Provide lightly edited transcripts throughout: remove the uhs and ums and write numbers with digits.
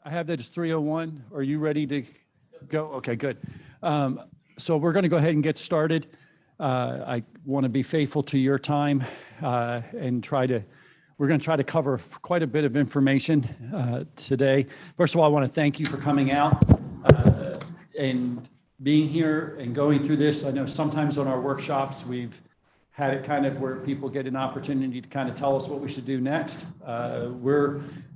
I have that as 3:01. Are you ready to go? Okay, good. So we're going to go ahead and get started. I want to be faithful to your time and we're going to try to cover quite a bit of information today. First of all, I want to thank you for coming out and being here and going through this. I know sometimes on our workshops, we've had it kind of where people get an opportunity to kind of tell us what we should do next.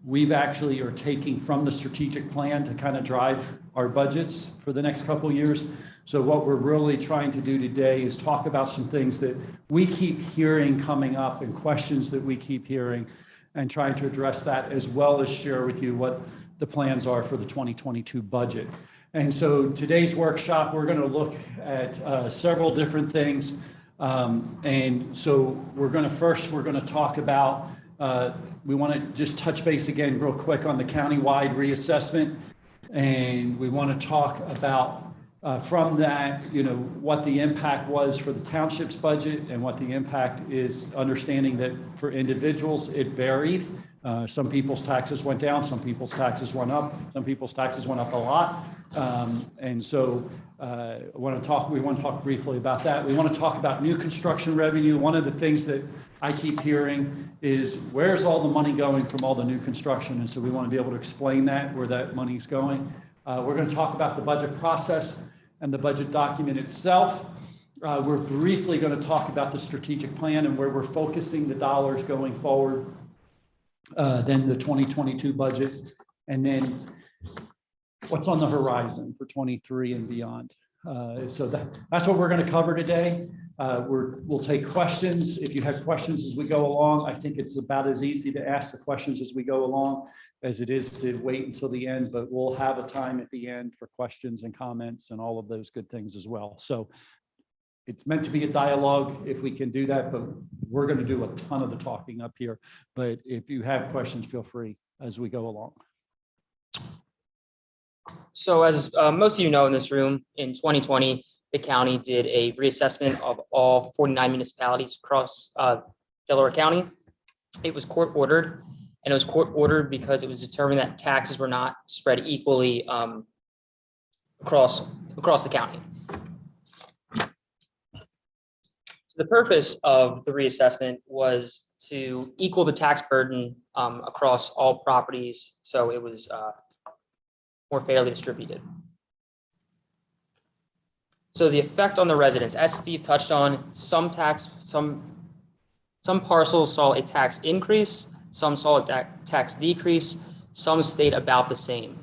We've actually are taking from the strategic plan to kind of drive our budgets for the next couple of years. So what we're really trying to do today is talk about some things that we keep hearing coming up and questions that we keep hearing and trying to address that, as well as share with you what the plans are for the 2022 budget. And so today's workshop, we're going to look at several different things. And so we're going to talk about, we want to just touch base again real quick on the countywide reassessment. And we want to talk about from that, what the impact was for the township's budget and what the impact is, understanding that for individuals, it varied. Some people's taxes went down, some people's taxes went up, some people's taxes went up a lot. And so we want to talk briefly about that. We want to talk about new construction revenue. One of the things that I keep hearing is, where's all the money going from all the new construction? And so we want to be able to explain that, where that money's going. We're going to talk about the budget process and the budget document itself. We're briefly going to talk about the strategic plan and where we're focusing the dollars going forward, then the 2022 budget, and then what's on the horizon for 23 and beyond. So that's what we're going to cover today. We'll take questions. If you have questions as we go along, I think it's about as easy to ask the questions as we go along as it is to wait until the end, but we'll have a time at the end for questions and comments and all of those good things as well. So it's meant to be a dialogue if we can do that, but we're going to do a ton of the talking up here. But if you have questions, feel free as we go along. So as most of you know in this room, in 2020, the county did a reassessment of all 49 municipalities across Delaware County. It was court ordered, and it was court ordered because it was determined that taxes were not spread equally across the county. So the purpose of the reassessment was to equal the tax burden across all properties, so it was more fairly distributed. So the effect on the residents, as Steve touched on, some parcels saw a tax increase, some saw a tax decrease, some stayed about the same.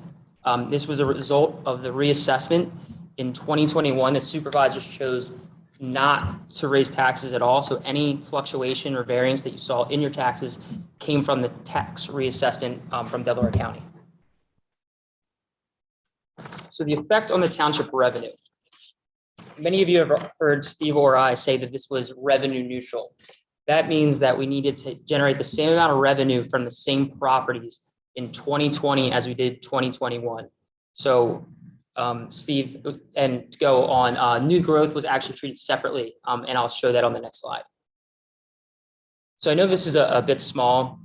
This was a result of the reassessment. In 2021, the supervisors chose not to raise taxes at all. So any fluctuation or variance that you saw in your taxes came from the tax reassessment from Delaware County. So the effect on the township revenue. Many of you have heard Steve or I say that this was revenue neutral. That means that we needed to generate the same amount of revenue from the same properties in 2020 as we did 2021. So Steve, and to go on, new growth was actually treated separately, and I'll show that on the next slide. So I know this is a bit small,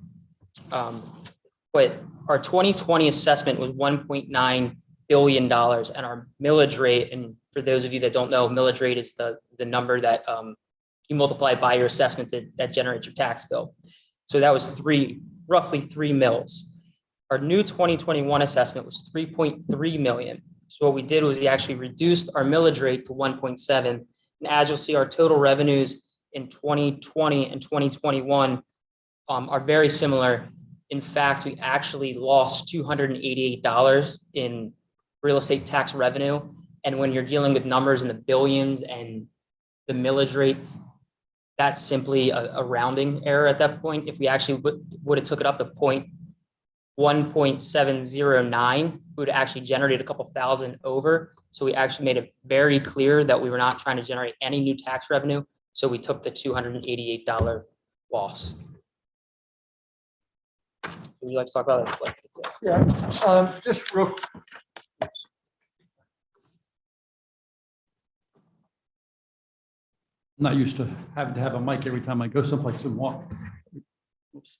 but our 2020 assessment was $1.9 billion, and our millage rate, and for those of you that don't know, millage rate is the number that you multiply by your assessment that generates your tax bill. So that was roughly 3 mils. Our new 2021 assessment was 3.3 million. So what we did was we actually reduced our millage rate to 1.7. And as you'll see, our total revenues in 2020 and 2021 are very similar. In fact, we actually lost $288 in real estate tax revenue. And when you're dealing with numbers in the billions and the millage rate, that's simply a rounding error at that point. If we actually would have took it up to 1.709, we would actually generate a couple thousand over. So we actually made it very clear that we were not trying to generate any new tax revenue. So we took the $288 loss. Would you like to talk about that? Yeah, just real. I'm not used to having to have a mic every time I go someplace and walk. Oops.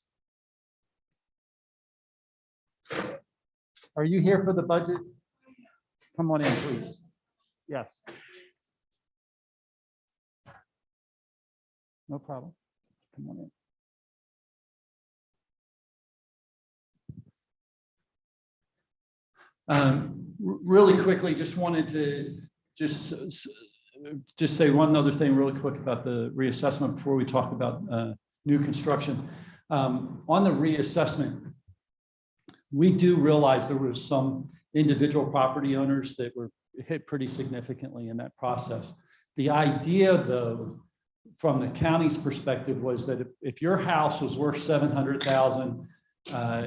Are you here for the budget? Come on in, please. Yes. No problem. Come on in. Really quickly, just wanted to just say one other thing really quick about the reassessment before we talk about new construction. On the reassessment, we do realize there was some individual property owners that were hit pretty significantly in that process. The idea, though, from the county's perspective was that if your house was worth $700,000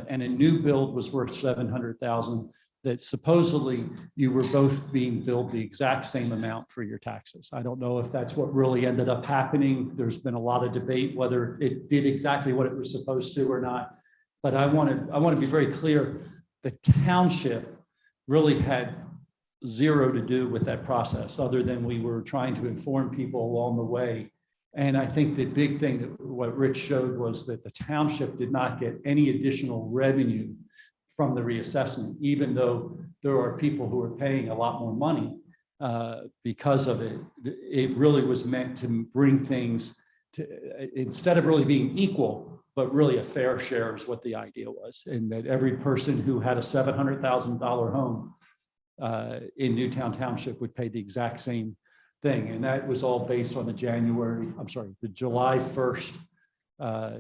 and a new build was worth $700,000, that supposedly you were both being billed the exact same amount for your taxes. I don't know if that's what really ended up happening. There's been a lot of debate whether it did exactly what it was supposed to or not. But I want to be very clear, the township really had zero to do with that process, other than we were trying to inform people along the way. And I think the big thing that what Rich showed was that the township did not get any additional revenue from the reassessment, even though there are people who are paying a lot more money because of it. It really was meant to bring things to, instead of really being equal, but really a fair share is what the idea was. And that every person who had a $700,000 home in Newtown Township would pay the exact same thing. And that was all based on the July 1st,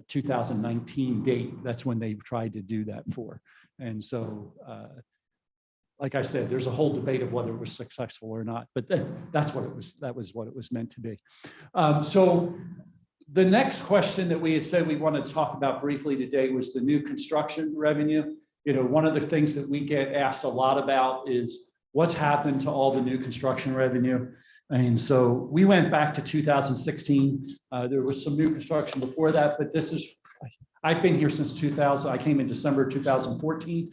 2019 date. That's when they tried to do that for. And so, like I said, there's a whole debate of whether it was successful or not, but that's what it was. That was what it was meant to be. So the next question that we had said we wanted to talk about briefly today was the new construction revenue. You know, one of the things that we get asked a lot about is what's happened to all the new construction revenue. And so we went back to 2016. There was some new construction before that, but this is, I've been here since 2000. I came in December 2014.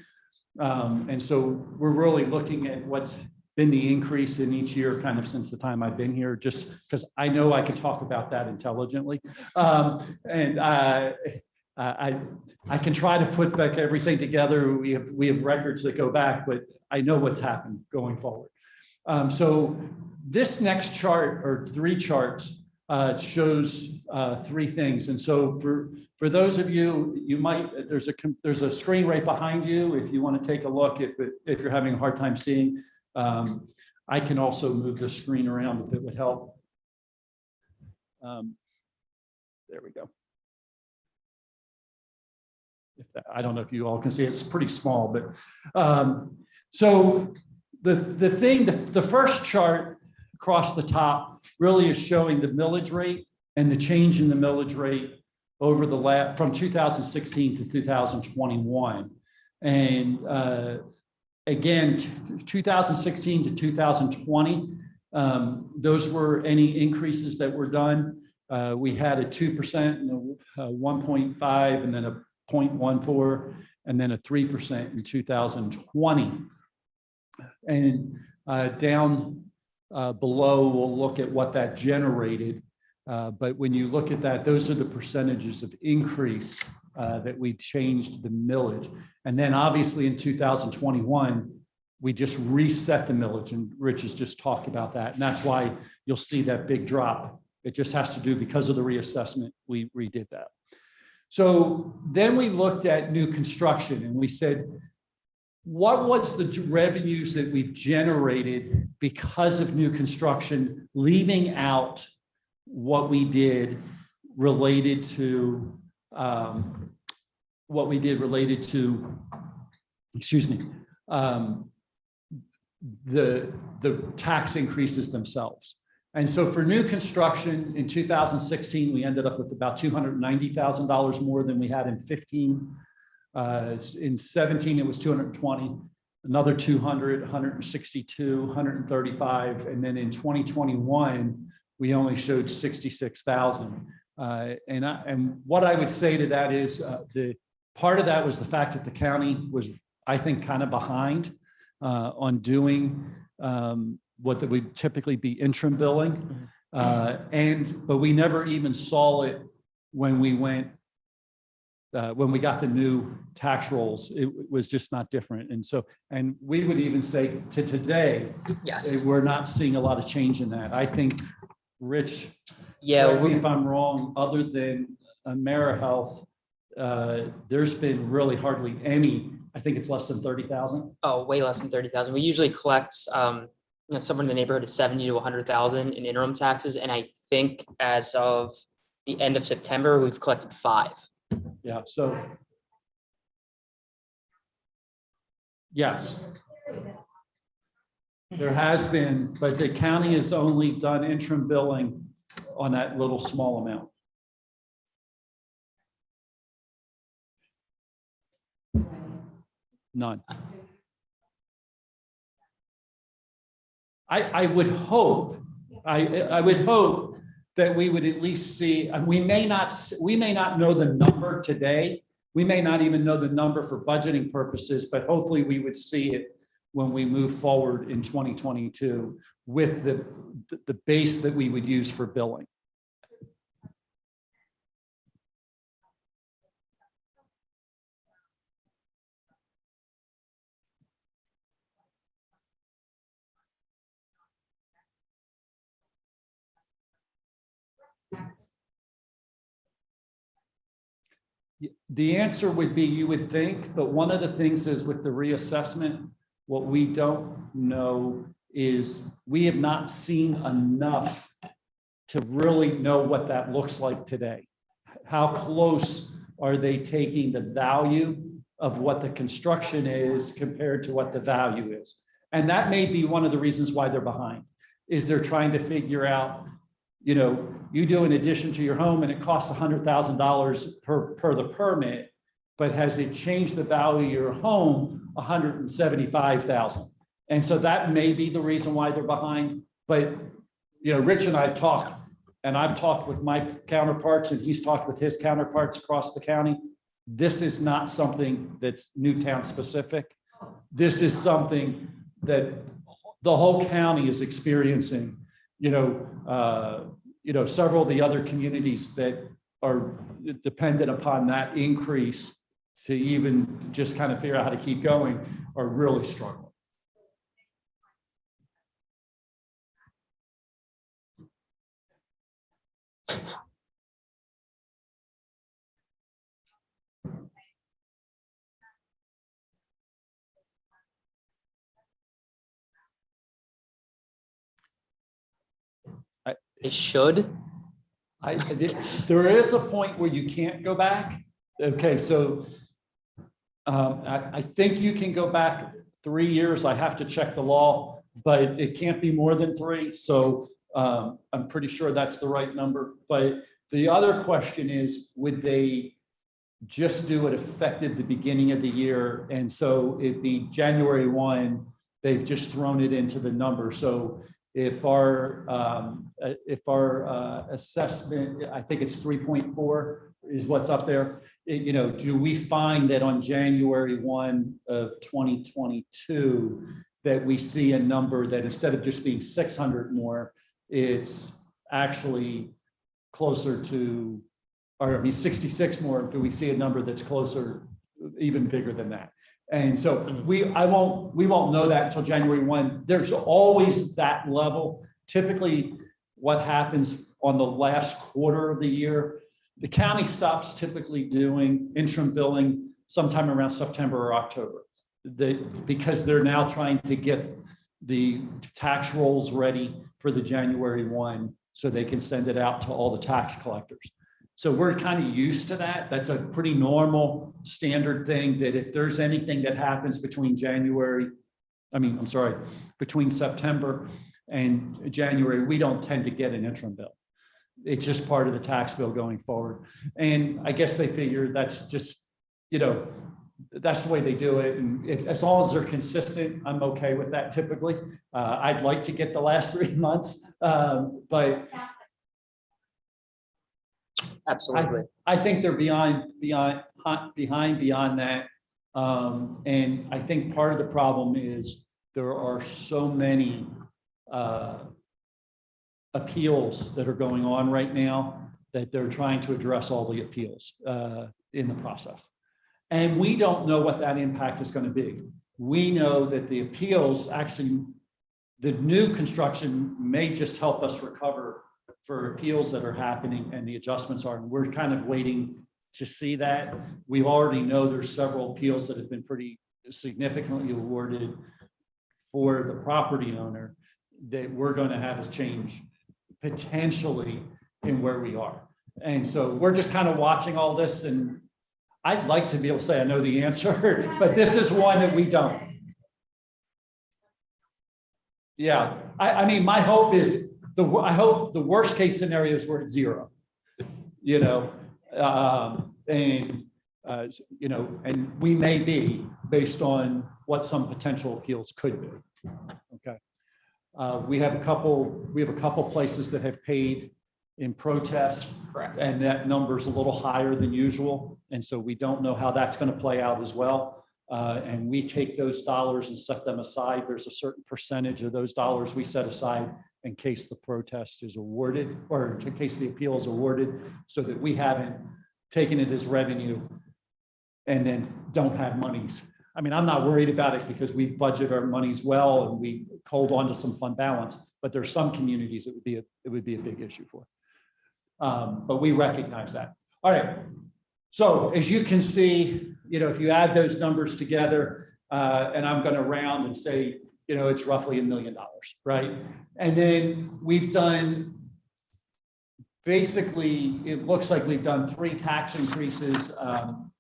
And so we're really looking at what's been the increase in each year kind of since the time I've been here, just because I know I can talk about that intelligently. And I can try to put back everything together. We have records that go back, but I know what's happened going forward. So this next chart, or three charts, shows three things. And so for those of you, you might, there's a screen right behind you if you want to take a look, if you're having a hard time seeing. I can also move the screen around if it would help. There we go. I don't know if you all can see, it's pretty small, but so the first chart across the top really is showing the millage rate and the change in the millage rate over the from 2016 to 2021. And again, 2016 to 2020, those were any increases that were done. We had a 2% and a 1.5 and then a 0.14 and then a 3% in 2020. And down below, we'll look at what that generated. But when you look at that, those are the percentages of increase that we changed the millage. And then obviously in 2021, we just reset the millage, and Rich has just talked about that. And that's why you'll see that big drop. It just has to do because of the reassessment, we redid that. So then we looked at new construction and we said, what was the revenues that we've generated because of new construction, leaving out what we did related to the tax increases themselves. And so for new construction in 2016, we ended up with about $290,000 more than we had in 15. In 17, it was 220, another 200, 162, 135. And then in 2021, we only showed 66,000. And what I would say to that is the part of that was the fact that the county was, I think, kind of behind on doing what would typically be interim billing. But we never even saw it when we went when we got the new tax rolls, it was just not different. And so, and we would even say to today, Yes. we're not seeing a lot of change in that. I think, Rich, Yeah. correct me if I'm wrong, other than AmeriHealth, there's been really hardly any. I think it's less than 30,000. Oh, way less than 30,000. We usually collect, somewhere in the neighborhood of 70 to 100,000 in interim taxes. And I think as of the end of September, we've collected 5. Yeah, so. Yes. There has been, but the county has only done interim billing on that little small amount. None. I would hope, I would hope that we would at least see, and we may not know the number today. We may not even know the number for budgeting purposes, but hopefully we would see it when we move forward in 2022 with the base that we would use for billing. The answer would be you would think, but one of the things is with the reassessment, what we don't know is we have not seen enough to really know what that looks like today. How close are they taking the value of what the construction is compared to what the value is? And that may be one of the reasons why they're behind, is they're trying to figure out, you know, you do an addition to your home and it costs $100,000 per the permit, but has it changed the value of your home $175,000? And so that may be the reason why they're behind. But, you know, Rich and I have talked, and I've talked with my counterparts and he's talked with his counterparts across the county. This is not something that's Newtown specific. This is something that the whole county is experiencing. Several of the other communities that are dependent upon that increase to even just kind of figure out how to keep going are really struggling. It should. There is a point where you can't go back. Okay, so I think you can go back 3 years. I have to check the law, but it can't be more than 3. So I'm pretty sure that's the right number. But the other question is, would they just do it effective the beginning of the year? And so it'd be January 1, they've just thrown it into the number. So if our assessment, I think it's 3.4 is what's up there. Do we find that on January 1 of 2022 that we see a number that instead of just being 600 more, it's actually closer to, or I mean 66 more? Do we see a number that's closer, even bigger than that? And so we won't know that until January 1. There's always that level. Typically, what happens on the last quarter of the year, the county stops typically doing interim billing sometime around September or October. Because they're now trying to get the tax rolls ready for the January 1 so they can send it out to all the tax collectors. So we're kind of used to that. That's a pretty normal standard thing, that if there's anything that happens between between September and January, we don't tend to get an interim bill. It's just part of the tax bill going forward. And I guess they figure that's just, that's the way they do it. And as long as they're consistent, I'm okay with that typically. I'd like to get the last 3 months, but Absolutely. I think they're behind beyond that. And I think part of the problem is there are so many appeals that are going on right now that they're trying to address all the appeals in the process. And we don't know what that impact is going to be. We know that the appeals actually, the new construction may just help us recover for appeals that are happening and the adjustments are, and we're kind of waiting to see that. We already know there's several appeals that have been pretty significantly awarded for the property owner that we're going to have a change potentially in where we are. And so we're just kind of watching all this, and I'd like to be able to say I know the answer, but this is one that we don't. Yeah, I mean, my hope is, I hope the worst case scenario is we're at zero, you know, and we may be based on what some potential appeals could be. Okay. We have a couple places that have paid in protest. Correct. And that number is a little higher than usual. And so we don't know how that's going to play out as well. And we take those dollars and set them aside. There's a certain percentage of those dollars we set aside in case the protest is awarded, or in case the appeal is awarded, so that we haven't taken it as revenue and then don't have monies. I mean, I'm not worried about it because we budget our monies well and we hold on to some fund balance, but there's some communities it would be a big issue for. But we recognize that. All right. So as you can see, you know, if you add those numbers together, and I'm going to round and say, you know, it's roughly $1 million, right? And then we've done, basically, it looks like we've done 3 tax increases.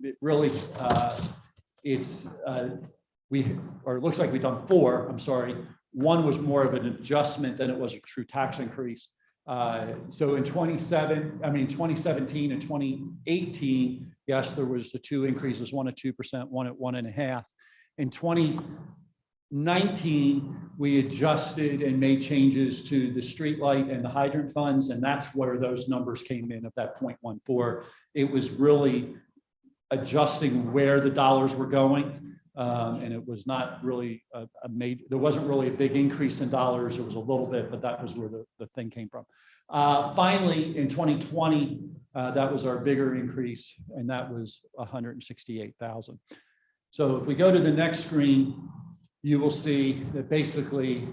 It really, it looks like we've done 4, I'm sorry. One was more of an adjustment than it was a true tax increase. So in 2017 and 2018, yes, there was the 2 increases, one at 2%, one at 1.5%. In 2019, we adjusted and made changes to the streetlight and the hydrant funds, and that's where those numbers came in of that 0.14. It was really adjusting where the dollars were going, and it was not really there wasn't really a big increase in dollars. It was a little bit, but that was where the thing came from. Finally, in 2020, that was our bigger increase, and that was $168,000. So if we go to the next screen, you will see that basically,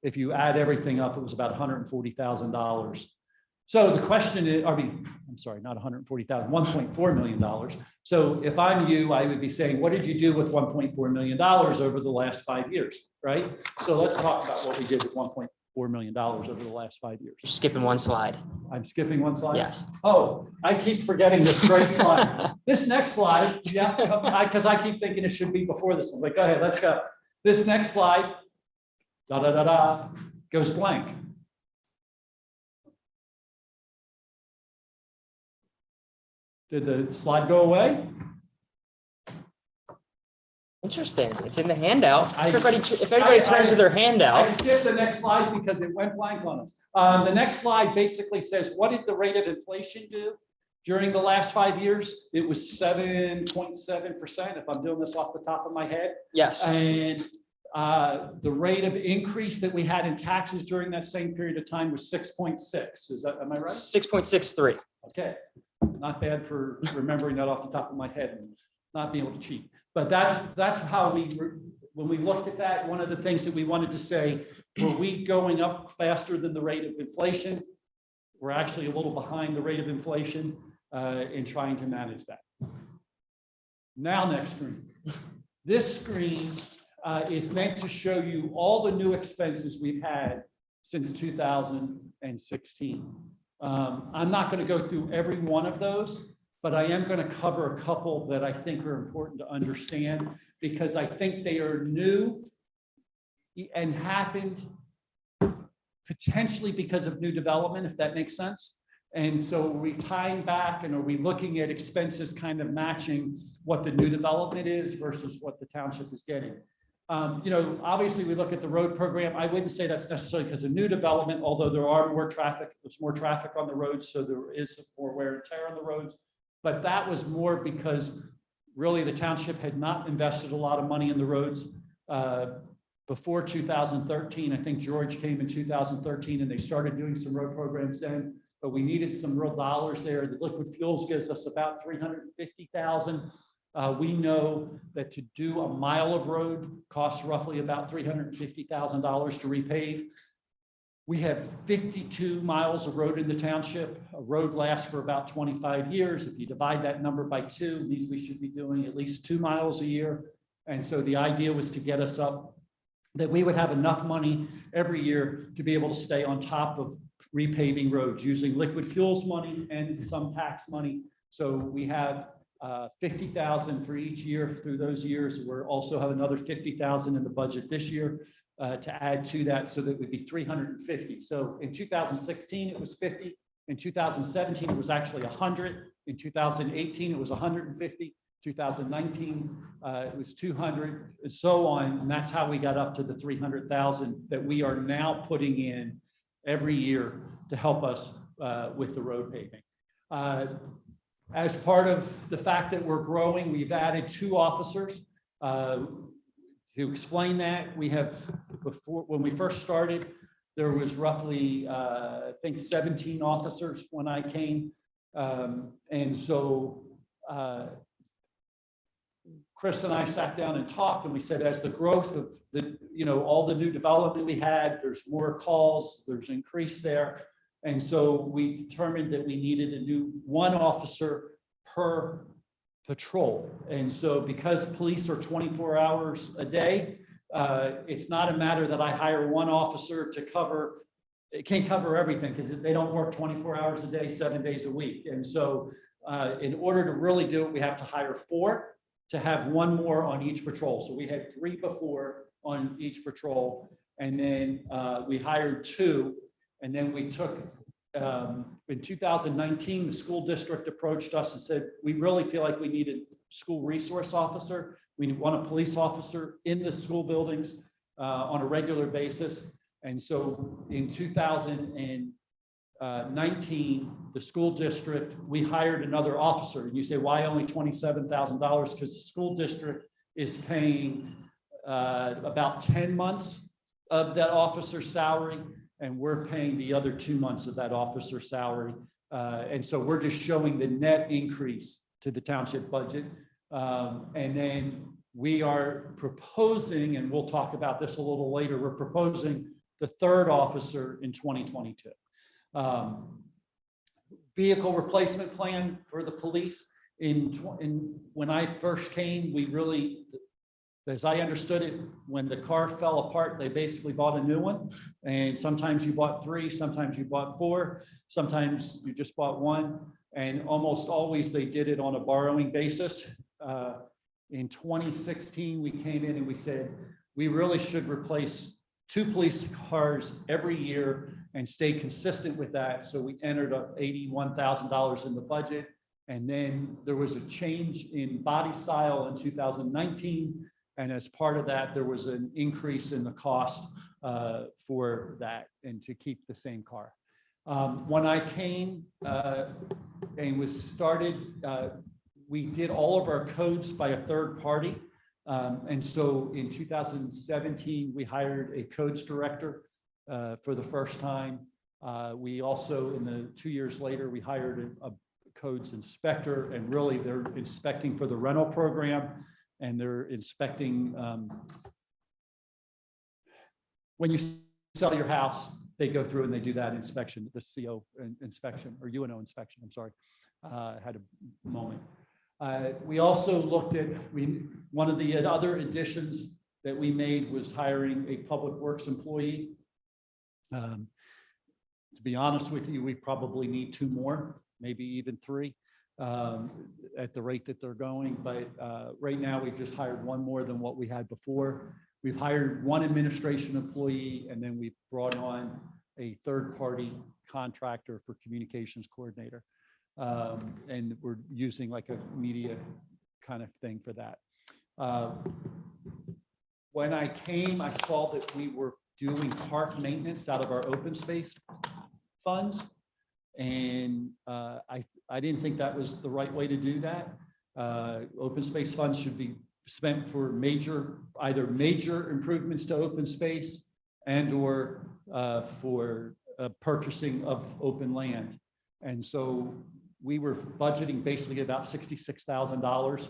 if you add everything up, it was about $140,000. So the question is, I'm sorry, not $140,000, $1.4 million. So if I'm you, I would be saying, what did you do with $1.4 million over the last 5 years, right? So let's talk about what we did with $1.4 million over the last 5 years. You're skipping one slide. I'm skipping one slide? Yes. Oh, I keep forgetting this great slide. This next slide, yeah, because I keep thinking it should be before this one. But go ahead, let's go. This next slide, goes blank. Did the slide go away? Interesting. It's in the handout. If everybody turns to their handout. I skipped the next slide because it went blank on us. The next slide basically says, what did the rate of inflation do during the last 5 years? It was 7.7%, if I'm doing this off the top of my head. Yes. And the rate of increase that we had in taxes during that same period of time was 6.6. Am I right? 6.63. Okay, not bad for remembering that off the top of my head and not being able to cheat. But that's how when we looked at that, one of the things that we wanted to say, were we going up faster than the rate of inflation? We're actually a little behind the rate of inflation in trying to manage that. Now, next screen. This screen is meant to show you all the new expenses we've had since 2016. I'm not going to go through every one of those, but I am going to cover a couple that I think are important to understand, because I think they are new and happened potentially because of new development, if that makes sense. And so are we tying back, and are we looking at expenses kind of matching what the new development is versus what the township is getting? You know, obviously we look at the road program. I wouldn't say that's necessarily because of new development, although there are more traffic, there's more traffic on the roads, so there is some more wear and tear on the roads. But that was more because really the township had not invested a lot of money in the roads before 2013. I think George came in 2013 and they started doing some road programs then. but we needed some real dollars there. The liquid fuels gives us about 350,000. We know that to do a mile of road costs roughly about $350,000 to repave. We have 52 miles of road in the township. A road lasts for about 25 years. If you divide that number by 2, it means we should be doing at least 2 miles a year. And so the idea was to get us up, that we would have enough money every year to be able to stay on top of repaving roads using liquid fuels money and some tax money. So we have 50,000 for each year through those years. We're also have another 50,000 in the budget this year to add to that, so that would be 350. So in 2016, it was 50. In 2017, it was actually 100. In 2018, it was 150. 2019, it was 200, and so on. And that's how we got up to the 300,000 that we are now putting in every year to help us with the road paving. As part of the fact that we're growing, we've added 2 officers. To explain that, we have, before, when we first started, there was roughly, I think 17 officers when I came. And so Chris and I sat down and talked, and we said, as the growth of the, all the new development we had, there's more calls, there's increase there. And so we determined that we needed a new 1 officer per patrol. And so because police are 24 hours a day, it's not a matter that I hire 1 officer to cover, it can't cover everything because they don't work 24 hours a day, 7 days a week. And so in order to really do it, we have to hire 4 to have 1 more on each patrol. So we had 3 before on each patrol, and then we hired 2, and then we took, in 2019, the school district approached us and said, we really feel like we need a school resource officer. We want a police officer in the school buildings on a regular basis. And so in 2019, the school district, we hired another officer. And you say, why only $27,000? Because the school district is paying about 10 months of that officer's salary, and we're paying the other 2 months of that officer's salary. And so we're just showing the net increase to the township budget. And then we are proposing, and we'll talk about this a little later, we're proposing the 3rd officer in 2022. Vehicle replacement plan for the police. When I first came, we really, as I understood it, when the car fell apart, they basically bought a new one. And sometimes you bought 3, sometimes you bought 4, sometimes you just bought 1. And almost always they did it on a borrowing basis. In 2016, we came in and we said, we really should replace 2 police cars every year and stay consistent with that. So we entered up $81,000 in the budget. And then there was a change in body style in 2019. And as part of that, there was an increase in the cost for that and to keep the same car. When I came and was started, we did all of our codes by a 3rd party. And so in 2017, we hired a codes director for the first time. We also, in the 2 years later, we hired a codes inspector, and really they're inspecting for the rental program, and they're inspecting when you sell your house, they go through and they do that inspection, the CO inspection, or UNO inspection, I'm sorry. I had a moment. We also looked at, one of the other additions that we made was hiring a public works employee. To be honest with you, we probably need 2 more, maybe even 3 at the rate that they're going. But right now we've just hired 1 more than what we had before. We've hired 1 administration employee, and then we've brought on a 3rd-party contractor for communications coordinator. And we're using like a media kind of thing for that. When I came, I saw that we were doing park maintenance out of our open space funds. And I didn't think that was the right way to do that. Open space funds should be spent for either major improvements to open space and or for purchasing of open land. And so we were budgeting basically about $66,000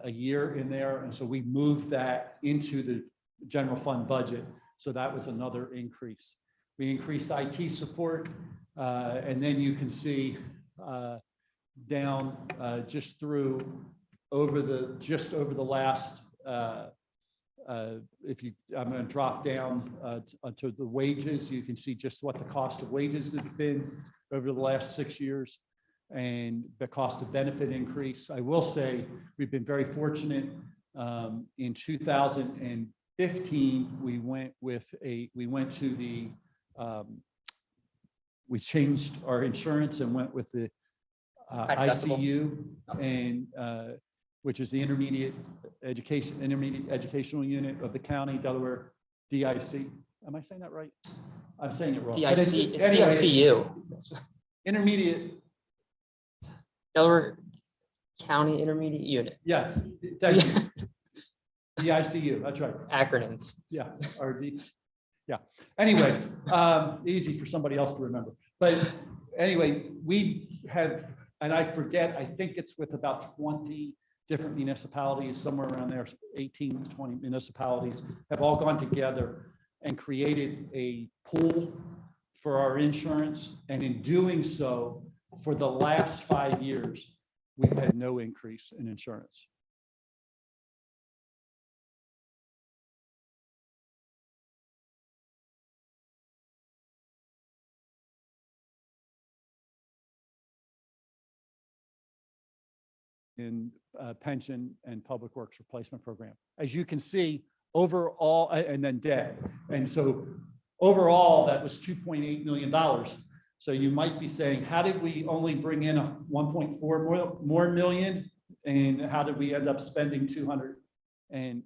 a year in there. And so we moved that into the general fund budget. So that was another increase. We increased IT support. And then you can see down just through over the last, I'm going to drop down to the wages. You can see just what the cost of wages has been over the last 6 years and the cost of benefit increase. I will say we've been very fortunate. In 2015, we changed our insurance and went with the ICU, and which is the intermediate educational unit of the county, Delaware DIC. Am I saying that right? I'm saying it wrong. DIC, it's DICU. Intermediate. Delaware County Intermediate Unit. Yes, thank you. DICU, that's right. Acronyms. Yeah, RD. Yeah. Anyway, easy for somebody else to remember. But anyway, we have, and I forget, I think it's with about 20 different municipalities, somewhere around there, 18 to 20 municipalities have all gone together and created a pool for our insurance. And in doing so, for the last 5 years, we've had no increase in insurance. In pension and public works replacement program. As you can see, overall, and then debt. And so overall, that was $2.8 million. So you might be saying, how did we only bring in a 1.4 more million? And how did we end up spending 2.8 million?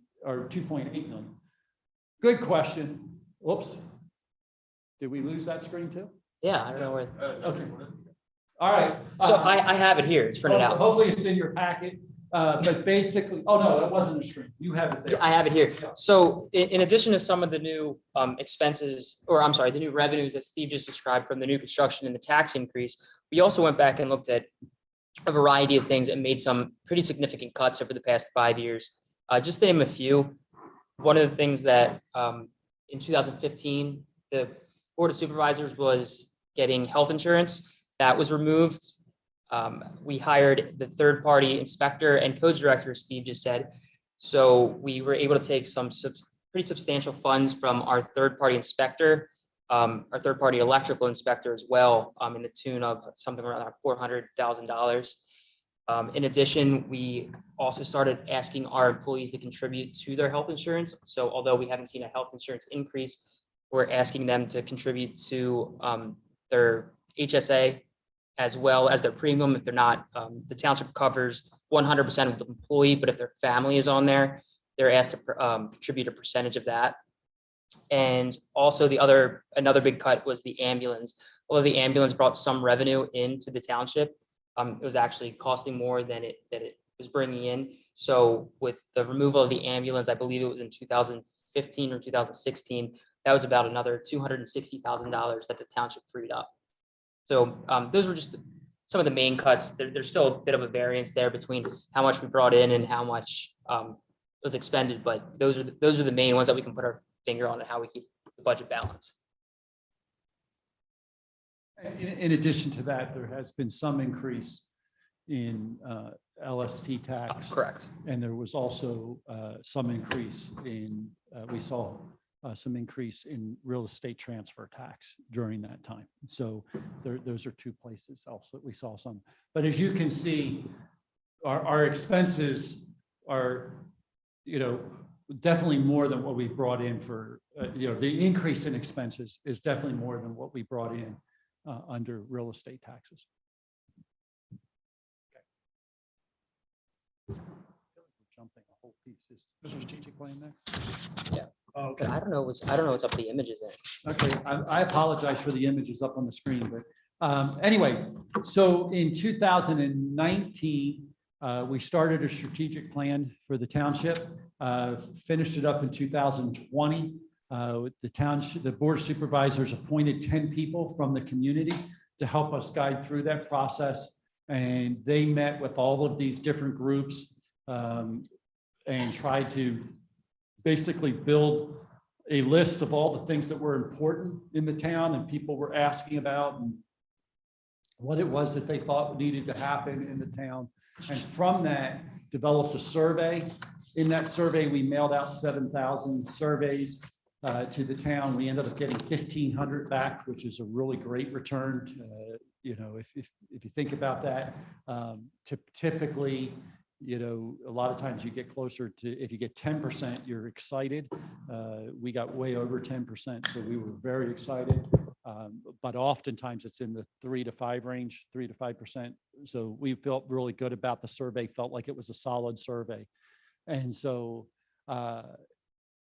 Good question. Whoops. Did we lose that screen too? Yeah, I don't know where. Okay. All right. So I have it here. It's printed out. Hopefully it's in your packet. But basically, oh no, that wasn't a stream. You have it there. I have it here. So in addition to some of the new expenses, or I'm sorry, the new revenues that Steve just described from the new construction and the tax increase, we also went back and looked at a variety of things and made some pretty significant cuts over the past 5 years. Just to name a few, one of the things that in 2015, the Board of Supervisors was getting health insurance. That was removed. We hired the third-party inspector and codes director, as Steve just said. So we were able to take some pretty substantial funds from our third-party inspector, our third-party electrical inspector as well, in the tune of something around $400,000. In addition, we also started asking our employees to contribute to their health insurance. So although we haven't seen a health insurance increase, we're asking them to contribute to their HSA as well as their premium. If they're not, the township covers 100% of the employee, but if their family is on there, they're asked to contribute a percentage of that. And also another big cut was the ambulance. Although the ambulance brought some revenue into the township, it was actually costing more than it was bringing in. So with the removal of the ambulance, I believe it was in 2015 or 2016, that was about another $260,000 that the township freed up. So those were just some of the main cuts. There's still a bit of a variance there between how much we brought in and how much was expended, but those are the main ones that we can put our finger on and how we keep the budget balanced. In addition to that, there has been some increase in LST tax. Correct. And there was also some increase in, we saw some increase in real estate transfer tax during that time. So those are two places also we saw some. But as you can see, our expenses are, definitely more than what we brought in for, the increase in expenses is definitely more than what we brought in under real estate taxes. Okay. Jumping a whole piece. Is the strategic plan next? Yeah. Oh, okay. I don't know what's up with the images in. Okay, I apologize for the images up on the screen, but anyway, so in 2019, we started a strategic plan for the township, finished it up in 2020. The township, the board of supervisors appointed 10 people from the community to help us guide through that process. And they met with all of these different groups and tried to basically build a list of all the things that were important in the town and people were asking about and what it was that they thought needed to happen in the town. And from that, developed a survey. In that survey, we mailed out 7,000 surveys to the town. We ended up getting 1,500 back, which is a really great return. You know, if you think about that, typically, you know, a lot of times you get closer to, if you get 10%, you're excited. We got way over 10%, so we were very excited. But oftentimes it's in the 3 to 5 range, 3 to 5%. So we felt really good about the survey, felt like it was a solid survey. And so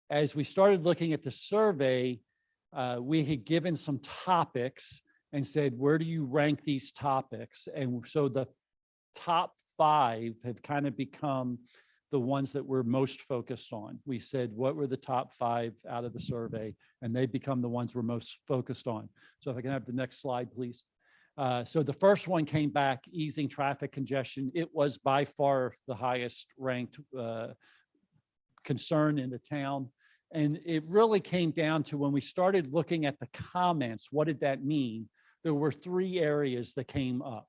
as we started looking at the survey, we had given some topics and said, where do you rank these topics? And so the top 5 have kind of become the ones that we're most focused on. We said, what were the top 5 out of the survey? And they become the ones we're most focused on. So if I can have the next slide, please. So the first one came back, easing traffic congestion. It was by far the highest ranked concern in the town. And it really came down to when we started looking at the comments, what did that mean? There were 3 areas that came up.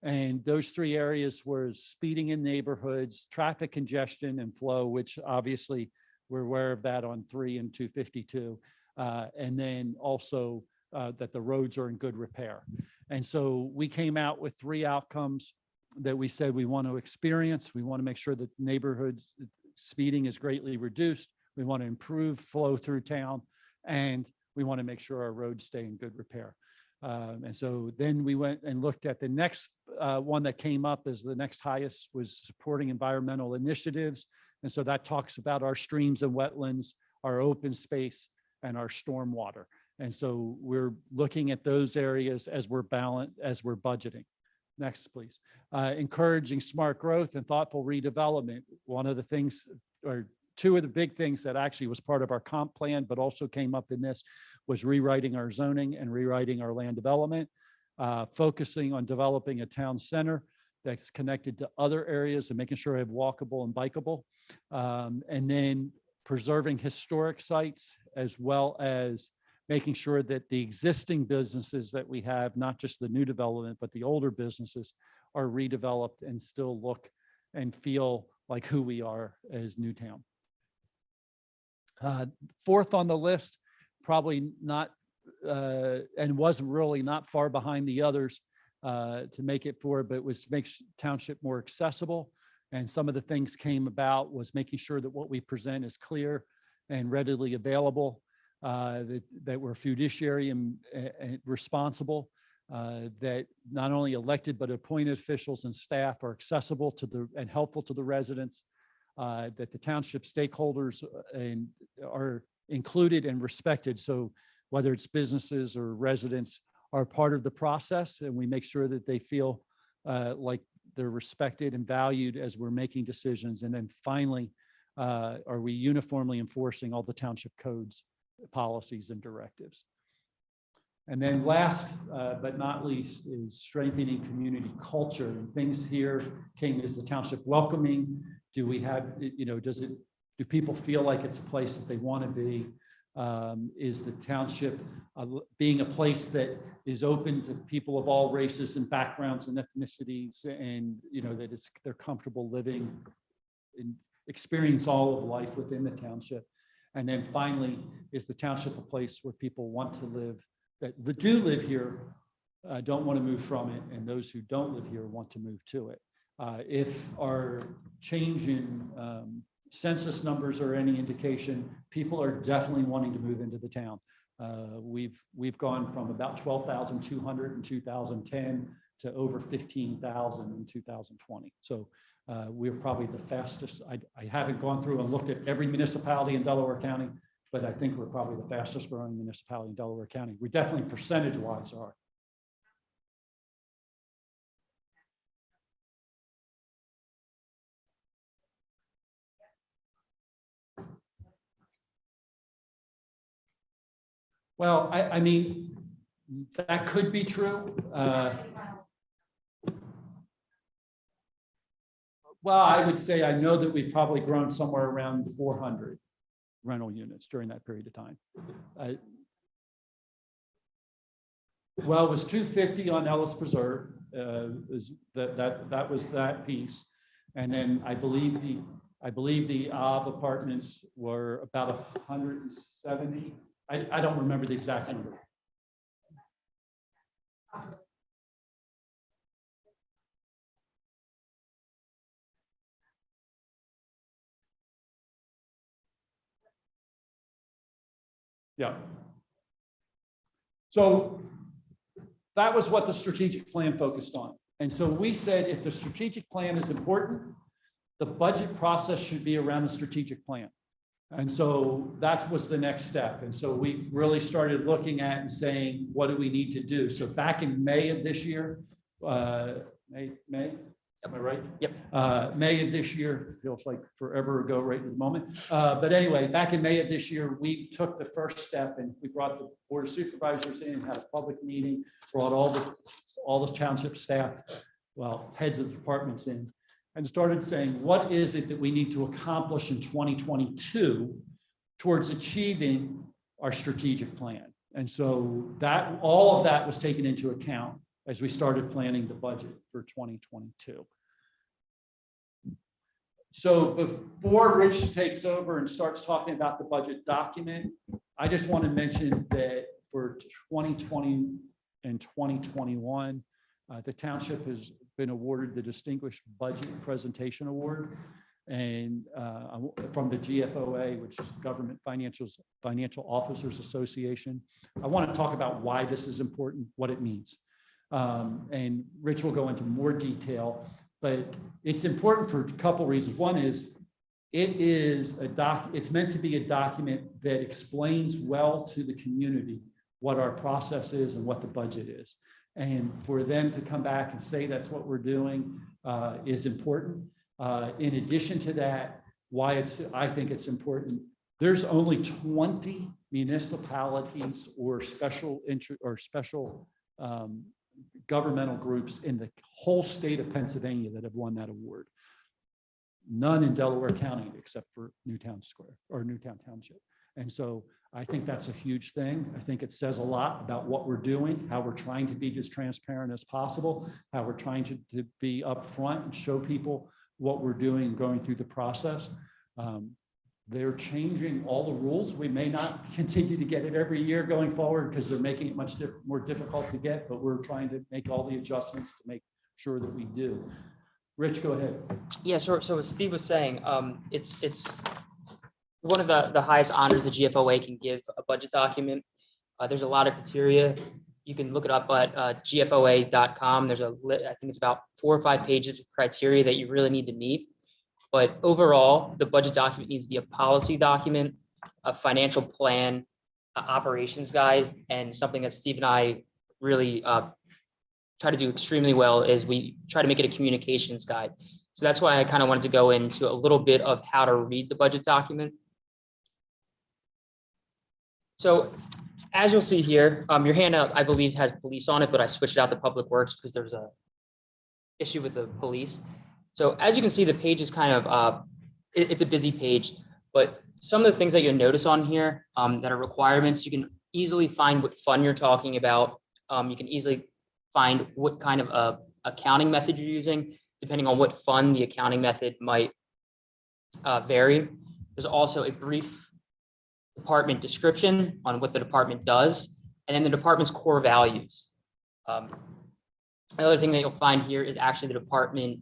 And those 3 areas were speeding in neighborhoods, traffic congestion and flow, which obviously we're aware of that on 3 and 252. And then also that the roads are in good repair. And so we came out with 3 outcomes that we said we want to experience. We want to make sure that the neighborhood speeding is greatly reduced. We want to improve flow through town, and we want to make sure our roads stay in good repair. And so then we went and looked at the next one that came up as the next highest was supporting environmental initiatives. And so that talks about our streams and wetlands, our open space, and our stormwater. And so we're looking at those areas as we're budgeting. Next, please. Encouraging smart growth and thoughtful redevelopment. One of the things, or 2 of the big things that actually was part of our comp plan, but also came up in this, was rewriting our zoning and rewriting our land development, focusing on developing a town center that's connected to other areas and making sure I have walkable and bikeable, and then preserving historic sites, as well as making sure that the existing businesses that we have, not just the new development, but the older businesses, are redeveloped and still look and feel like who we are as Newtown. 4th on the list, probably not, and wasn't really not far behind the others to make it forward, but it was to make Township more accessible. And some of the things came about was making sure that what we present is clear and readily available, that we're fiduciary and responsible, that not only elected but appointed officials and staff are accessible to and helpful to the residents, that the township stakeholders are included and respected. So whether it's businesses or residents are part of the process, and we make sure that they feel like they're respected and valued as we're making decisions. And then finally, are we uniformly enforcing all the township codes, policies, and directives? And then last but not least is strengthening community culture. And things here came, is the township welcoming? Do we have, you know, do people feel like it's a place that they want to be? Is the township being a place that is open to people of all races and backgrounds and ethnicities, and you know that they're comfortable living and experience all of life within the township? And then finally, is the township a place where people want to live, that do live here, don't want to move from it, and those who don't live here want to move to it? If our change in census numbers are any indication, people are definitely wanting to move into the town. We've gone from about 12,200 in 2010 to over 15,000 in 2020. So we're probably the fastest. I haven't gone through and looked at every municipality in Delaware County, but I think we're probably the fastest growing municipality in Delaware County. We definitely percentage-wise are. Well, I mean, That could be true. Well, I would say I know that we've probably grown somewhere around 400 rental units during that period of time. Well, it was 250 on Ellis Preserve. That was that piece, and then I believe the Ave apartments were about 170. I don't remember the exact number. Yeah. So that was what the strategic plan focused on. And so we said, if the strategic plan is important, the budget process should be around the strategic plan. And so that was the next step. And so we really started looking at and saying, what do we need to do? So back in May of this year, May, am I right? Yep. May of this year, feels like forever ago right in the moment. But anyway, back in May of this year, we took the first step and we brought the board of supervisors in, had a public meeting, brought all the township staff, well, heads of departments in, and started saying, what is it that we need to accomplish in 2022 towards achieving our strategic plan? And so that all of that was taken into account as we started planning the budget for 2022. So before Rich takes over and starts talking about the budget document, I just want to mention that for 2020 and 2021, the township has been awarded the Distinguished Budget Presentation Award, and from the GFOA, which is the Government Financial Officers Association. I want to talk about why this is important, what it means. And Rich will go into more detail, but it's important for a couple reasons. One is it's meant to be a document that explains well to the community what our process is and what the budget is. And for them to come back and say that's what we're doing is important. In addition to that, I think it's important, there's only 20 municipalities or special governmental groups in the whole state of Pennsylvania that have won that award. None in Delaware County except for Newtown Square or Newtown Township. And so I think that's a huge thing. I think it says a lot about what we're doing, how we're trying to be as transparent as possible, how we're trying to be upfront and show people what we're doing and going through the process. They're changing all the rules. We may not continue to get it every year going forward because they're making it much more difficult to get, but we're trying to make all the adjustments to make sure that we do. Rich, go ahead. Yeah, sure. So as Steve was saying, it's one of the highest honors the GFOA can give a budget document. There's a lot of criteria. You can look it up at gfoa.com. There's I think it's about 4 or 5 pages of criteria that you really need to meet. But overall, the budget document needs to be a policy document, a financial plan, an operations guide, and something that Steve and I really try to do extremely well is we try to make it a communications guide. So that's why I kind of wanted to go into a little bit of how to read the budget document. So as you'll see here, your handout, I believe, has police on it, but I switched out to public works because there's a issue with the police. So as you can see, the page is kind of, it's a busy page, but some of the things that you'll notice on here that are requirements, you can easily find what fund you're talking about. You can easily find what kind of accounting method you're using, depending on what fund the accounting method might vary. There's also a brief department description on what the department does, and then the department's core values. Another thing that you'll find here is actually the department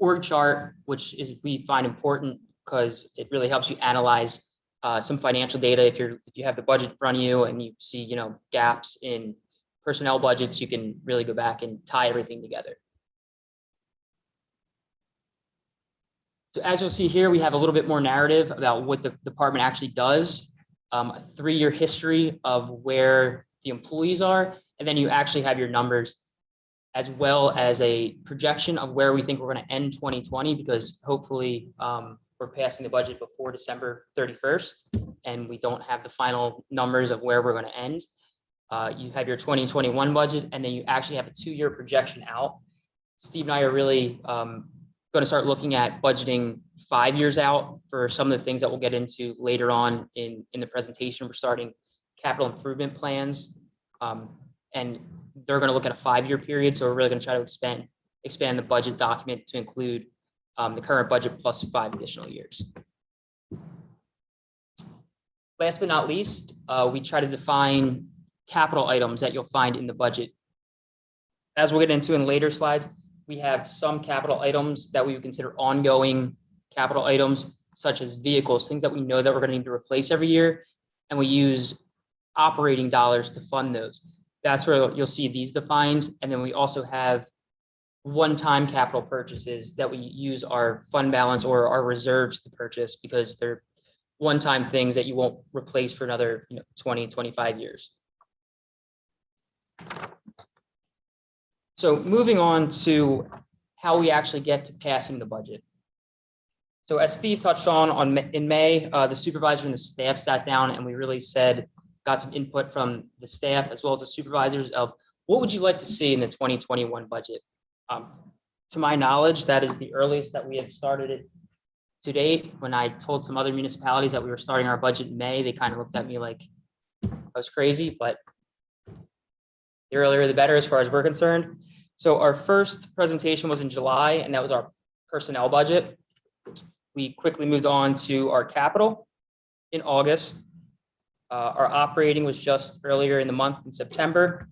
org chart, which is we find important because it really helps you analyze some financial data. If you have the budget in front of you and you see gaps in personnel budgets, you can really go back and tie everything together. So as you'll see here, we have a little bit more narrative about what the department actually does, a 3-year history of where the employees are, and then you actually have your numbers, as well as a projection of where we think we're going to end 2020, because hopefully we're passing the budget before December 31st, and we don't have the final numbers of where we're going to end. You have your 2021 budget, and then you actually have a 2-year projection out. Steve and I are really going to start looking at budgeting 5 years out for some of the things that we'll get into later on in the presentation. We're starting capital improvement plans, and they're going to look at a 5-year period. So we're really going to try to expand the budget document to include the current budget plus 5 additional years. Last but not least, we try to define capital items that you'll find in the budget. As we'll get into in later slides, we have some capital items that we would consider ongoing capital items, such as vehicles, things that we know that we're going to need to replace every year, and we use operating dollars to fund those. That's where you'll see these defined. And then we also have one-time capital purchases that we use our fund balance or our reserves to purchase, because they're one-time things that you won't replace for another 20, 25 years. So moving on to how we actually get to passing the budget. So as Steve touched on in May, the supervisor and the staff sat down and we really got some input from the staff as well as the supervisors of what would you like to see in the 2021 budget. To my knowledge, that is the earliest that we have started it to date. When I told some other municipalities that we were starting our budget in May, they kind of looked at me like I was crazy, but the earlier the better as far as we're concerned. So our first presentation was in July, and that was our personnel budget. We quickly moved on to our capital in August. Our operating was just earlier in the month in September.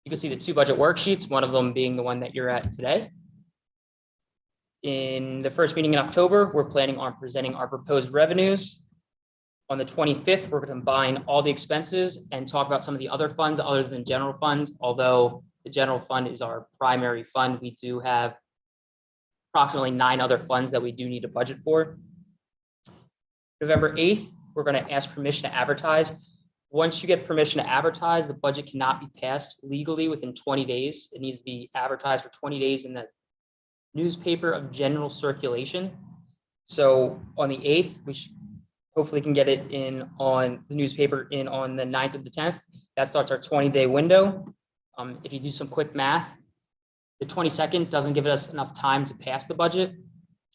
You can see the 2 budget worksheets, one of them being the one that you're at today. In the first meeting in October, we're planning on presenting our proposed revenues. On the 25th, we're going to combine all the expenses and talk about some of the other funds other than general funds. Although the general fund is our primary fund, we do have approximately 9 other funds that we do need to budget for. November 8th, we're going to ask permission to advertise. Once you get permission to advertise, the budget cannot be passed legally within 20 days. It needs to be advertised for 20 days in the newspaper of general circulation. So on the 8th, we hopefully can get it in on the newspaper on the 9th or the 10th. That starts our 20-day window. If you do some quick math, the 22nd doesn't give us enough time to pass the budget.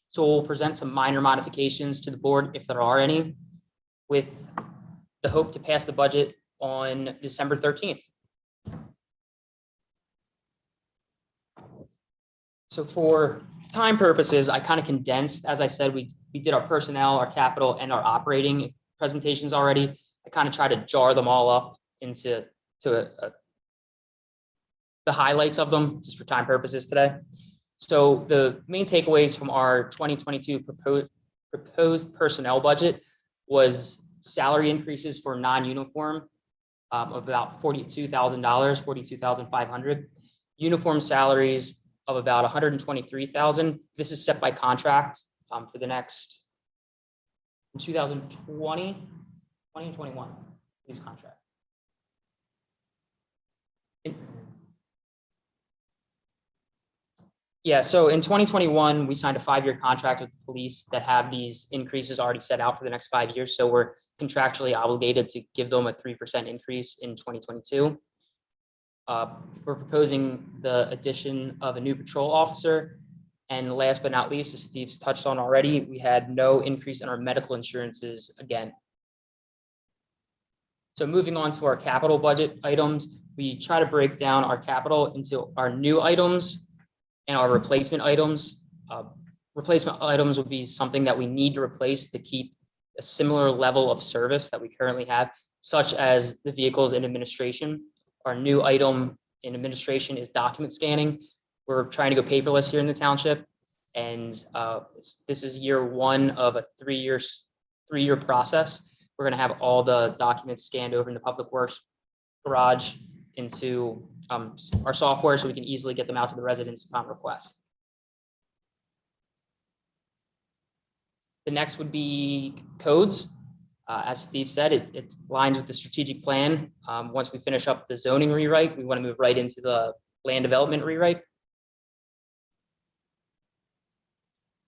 So we'll present some minor modifications to the board if there are any, with the hope to pass the budget on December 13th. So for time purposes, I kind of condensed, as I said, we did our personnel, our capital, and our operating presentations already. I kind of tried to jar them all up into the highlights of them just for time purposes today. So the main takeaways from our 2022 proposed personnel budget was salary increases for non-uniform of about $42,000, $42,500. Uniform salaries of about $123,000. This is set by contract for the next 2020, 2021 use contract. Yeah, so in 2021, we signed a 5-year contract with the police that have these increases already set out for the next 5 years. So we're contractually obligated to give them a 3% increase in 2022. We're proposing the addition of a new patrol officer. And last but not least, as Steve's touched on already, we had no increase in our medical insurances again. So moving on to our capital budget items, we try to break down our capital into our new items and our replacement items. Replacement items would be something that we need to replace to keep a similar level of service that we currently have, such as the vehicles in administration. Our new item in administration is document scanning. We're trying to go paperless here in the township, and this is year 1 of a 3-year process. We're going to have all the documents scanned over in the Public Works garage into our software so we can easily get them out to the residents upon request. The next would be codes. As Steve said, it aligns with the strategic plan. Once we finish up the zoning rewrite, we want to move right into the land development rewrite.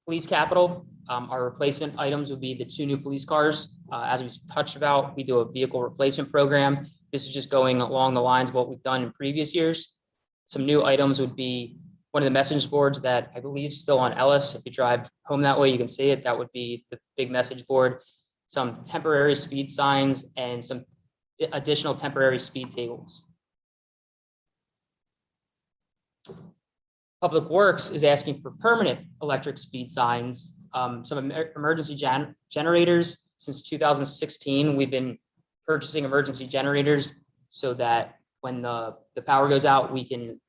Police capital, our replacement items would be the 2 new police cars. As we touched about, we do a vehicle replacement program. This is just going along the lines of what we've done in previous years. Some new items would be one of the message boards that I believe is still on Ellis. If you drive home that way, you can see it. That would be the big message board. Some temporary speed signs and some additional temporary speed tables. Public Works is asking for permanent electric speed signs. Some emergency generators. Since 2016, we've been purchasing emergency generators so that when the power goes out, we can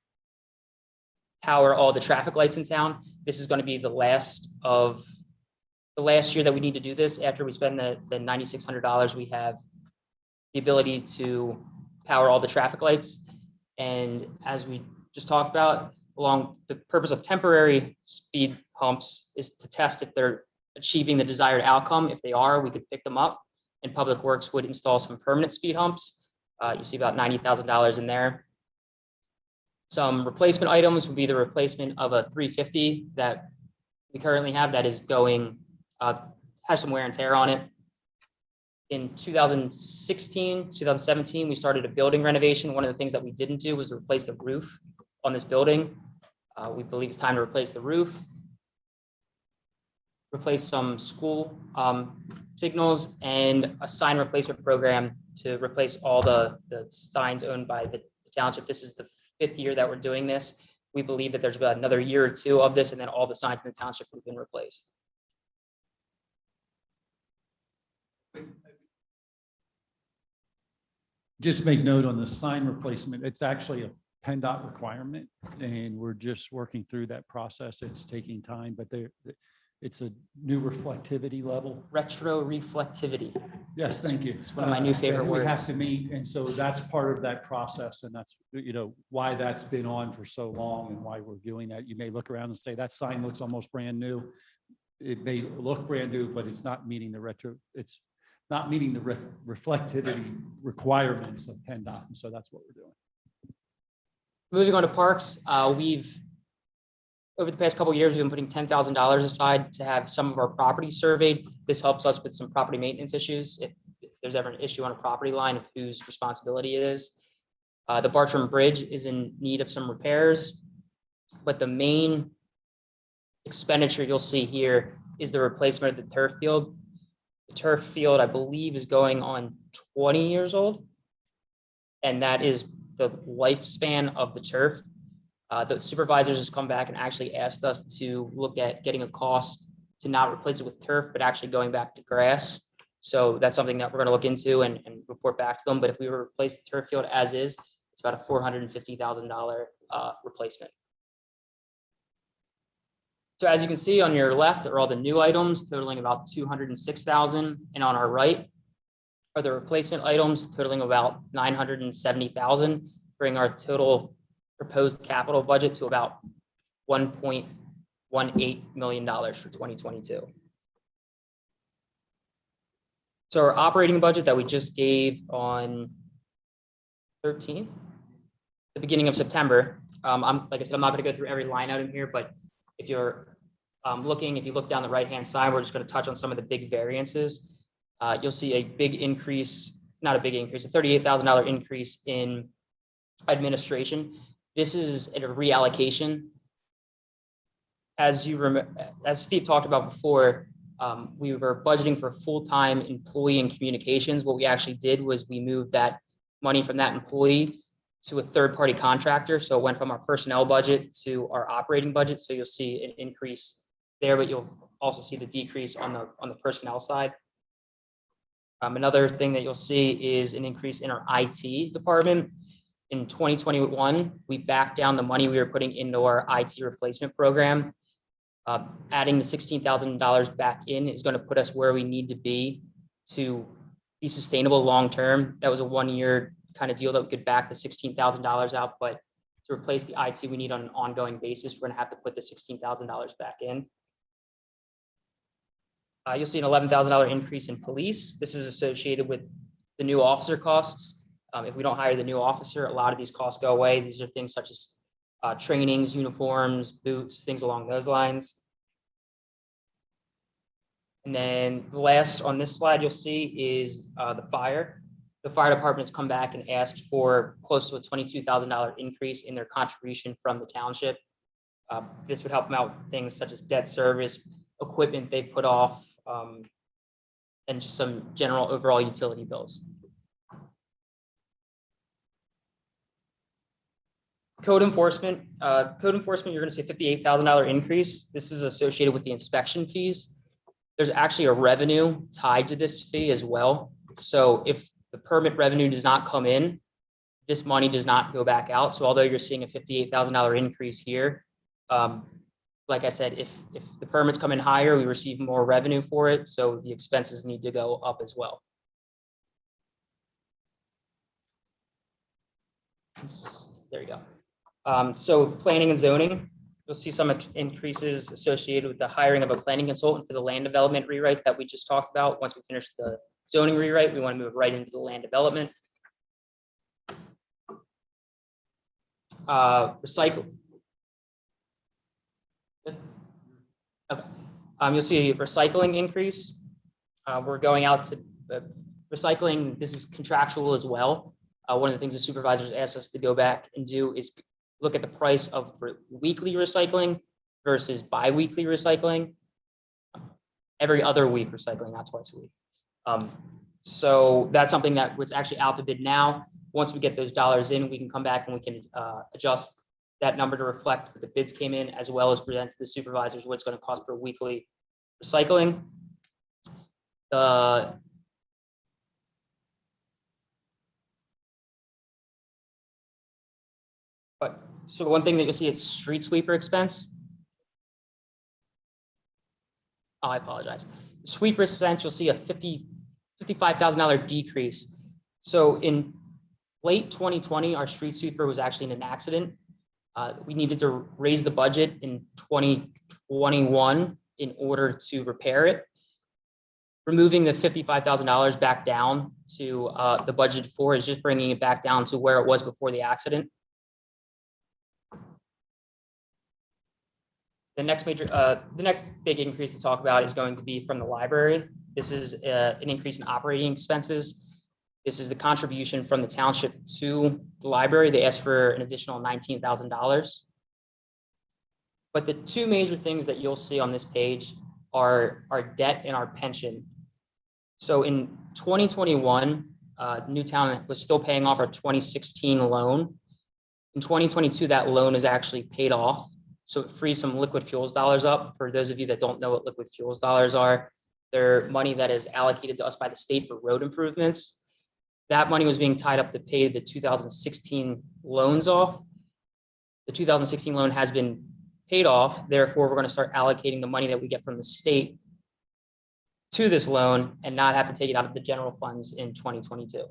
power all the traffic lights in town. This is going to be the last year that we need to do this. After we spend the $9,600, we have the ability to power all the traffic lights. And as we just talked about, along the purpose of temporary speed humps is to test if they're achieving the desired outcome. If they are, we could pick them up, and Public Works would install some permanent speed humps. You see about $90,000 in there. Some replacement items would be the replacement of a 350 that we currently have that is going, has some wear and tear on it. In 2016, 2017, we started a building renovation. One of the things that we didn't do was replace the roof on this building. We believe it's time to replace the roof, replace some school signals, and a sign replacement program to replace all the signs owned by the township. This is the 5th year that we're doing this. We believe that there's about another year or 2 of this, and then all the signs in the township have been replaced. Just make note on the sign replacement. It's actually a PennDOT requirement, and we're just working through that process. It's taking time, but it's a new reflectivity level. Retro reflectivity. Yes, thank you. It's one of my new favorite we words. have to meet, and so that's part of that process, and that's why that's been on for so long and why we're doing that. You may look around and say that sign looks almost brand new. It may look brand new, but it's not meeting the not meeting the reflectivity requirements of PennDOT, and so that's what we're doing. Moving on to parks, we've over the past couple of years, we've been putting $10,000 aside to have some of our properties surveyed. This helps us with some property maintenance issues. If there's ever an issue on a property line, of whose responsibility it is. The Bartram Bridge is in need of some repairs, but the main expenditure you'll see here is the replacement of the turf field. The turf field, I believe, is going on 20 years old, and that is the lifespan of the turf. The supervisors has come back and actually asked us to look at getting a cost to not replace it with turf, but actually going back to grass. So that's something that we're going to look into and report back to them. But if we were to replace the turf field as is, it's about a $450,000 replacement. So as you can see on your left are all the new items totaling about $206,000, and on our right are the replacement items totaling about $970,000, bring our total proposed capital budget to about $1.18 million for 2022. So our operating budget that we just gave on 13th, the beginning of September, like I said, I'm not going to go through every line item here, but if you're if you look down the right-hand side, we're just going to touch on some of the big variances. You'll see a big increase, not a big increase, a $38,000 increase in administration. This is a reallocation. As you remember, as Steve talked about before, we were budgeting for full-time employee in communications. What we actually did was we moved that money from that employee to a third-party contractor. So it went from our personnel budget to our operating budget. So you'll see an increase there, but you'll also see the decrease on the personnel side. Another thing that you'll see is an increase in our IT department. In 2021, we backed down the money we were putting into our IT replacement program. Adding the $16,000 back in is going to put us where we need to be sustainable long-term. That was a 1-year kind of deal that we could back the $16,000 out, but to replace the IT we need on an ongoing basis, we're going to have to put the $16,000 back in. You'll see an $11,000 increase in police. This is associated with the new officer costs. If we don't hire the new officer, a lot of these costs go away. These are things such as trainings, uniforms, boots, things along those lines. And then the last on this slide you'll see is the fire. the fire department's come back and asked for close to a $22,000 increase in their contribution from the township. This would help them out with things such as debt service, equipment they put off, and just some general overall utility bills. Code enforcement, you're going to see a $58,000 increase. This is associated with the inspection fees. There's actually a revenue tied to this fee as well. So if the permit revenue does not come in, this money does not go back out. So although you're seeing a $58,000 increase here, like I said, if the permits come in higher, we receive more revenue for it. So the expenses need to go up as well. There you go. So planning and zoning, you'll see some increases associated with the hiring of a planning consultant for the land development rewrite that we just talked about. Once we finish the zoning rewrite, we want to move right into the land development. Recycle. Okay. You'll see a recycling increase. We're going out to recycling. This is contractual as well. One of the things the supervisors asked us to go back and do is look at the price of weekly recycling versus bi-weekly recycling. Every other week recycling, not twice a week. So that's something that was actually out to bid now. Once we get those dollars in, we can come back and we can adjust that number to reflect what the bids came in, as well as present to the supervisors what it's going to cost per weekly recycling. But so the one thing that you'll see is street sweeper expense. Oh, I apologize. Sweeper expense, you'll see a $55,000 decrease. So in late 2020, our street sweeper was actually in an accident. We needed to raise the budget in 2021 in order to repair it. Removing the $55,000 back down to the budget for is just bringing it back down to where it was before the accident. The next big increase to talk about is going to be from the library. This is an increase in operating expenses. This is the contribution from the township to the library. They asked for an additional $19,000. But the two major things that you'll see on this page are our debt and our pension. So in 2021, Newtown was still paying off our 2016 loan. In 2022, that loan is actually paid off. So it frees some liquid fuels dollars up. For those of you that don't know what liquid fuels dollars are, they're money that is allocated to us by the state for road improvements. That money was being tied up to pay the 2016 loans off. The 2016 loan has been paid off. Therefore, we're going to start allocating the money that we get from the state to this loan and not have to take it out of the general funds in 2022.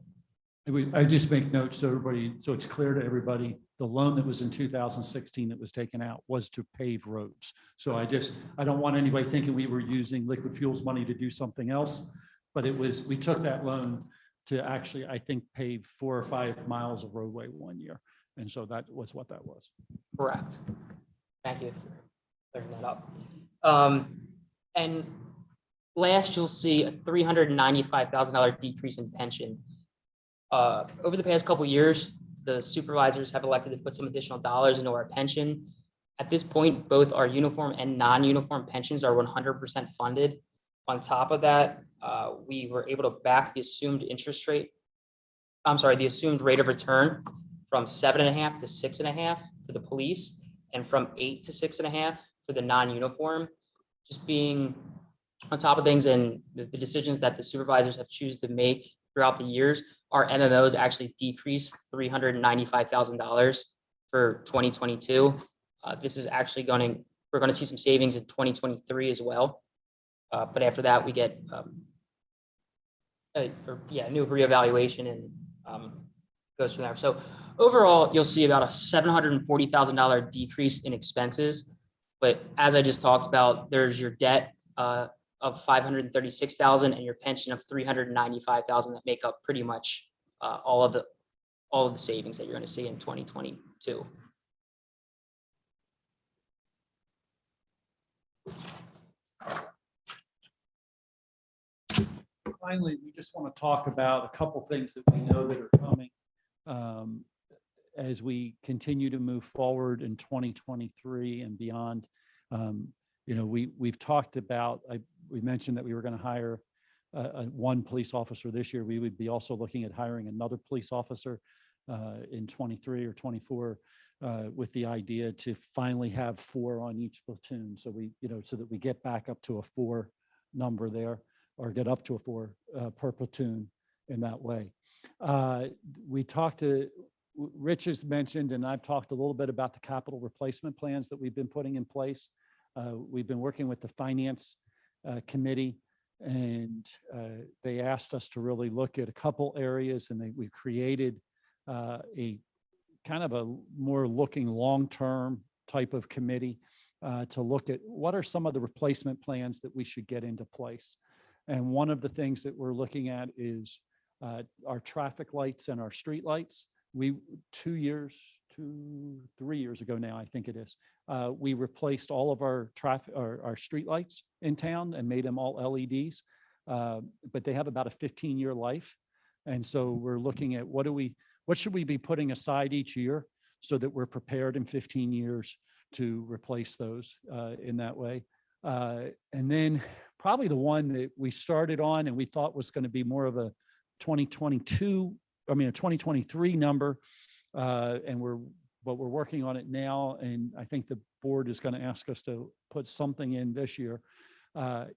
I just make notes so it's clear to everybody, the loan that was in 2016 that was taken out was to pave roads. So I don't want anybody thinking we were using liquid fuels money to do something else, but we took that loan to actually, I think, pave 4 or 5 miles of roadway one year. And so that was what that was. Correct. Thank you for clearing that up. And last, you'll see a $395,000 decrease in pension. Over the past couple of years, the supervisors have elected to put some additional dollars into our pension. At this point, both our uniform and non-uniform pensions are 100% funded. On top of that, we were able to back the assumed the assumed rate of return from 7.5 to 6.5 for the police, and from 8 to 6.5 for the non-uniform. Just being on top of things and the decisions that the supervisors have chosen to make throughout the years, our MMOs actually decreased $395,000 for 2022. This is actually we're going to see some savings in 2023 as well. But after that, we get a new reevaluation and goes from there. So overall, you'll see about a $740,000 decrease in expenses. But as I just talked about, there's your debt of $536,000 and your pension of $395,000 that make up pretty much all of the savings that you're going to see in 2022. finally, we just want to talk about a couple things that we know that are coming as we continue to move forward in 2023 and beyond. We've talked about, we mentioned that we were going to hire one police officer this year. We would be also looking at hiring another police officer in 23 or 24 with the idea to finally have 4 on each platoon. So so that we get back up to a 4 number there, or get up to a 4 per platoon in that way. We talked to, Rich has mentioned, and I've talked a little bit about the capital replacement plans that we've been putting in place. We've been working with the finance committee, and they asked us to really look at a couple areas, and we created a kind of a more looking long-term type of committee to look at what are some of the replacement plans that we should get into place. And one of the things that we're looking at is our traffic lights and our street lights. 3 years ago now, I think it is, we replaced all of our our street lights in town and made them all LEDs, but they have about a 15-year life. And so we're looking at what should we be putting aside each year so that we're prepared in 15 years to replace those in that way. And then probably the one that we started on and we thought was going to be more of a 2023 number, and we're working on it now, and I think the board is going to ask us to put something in this year,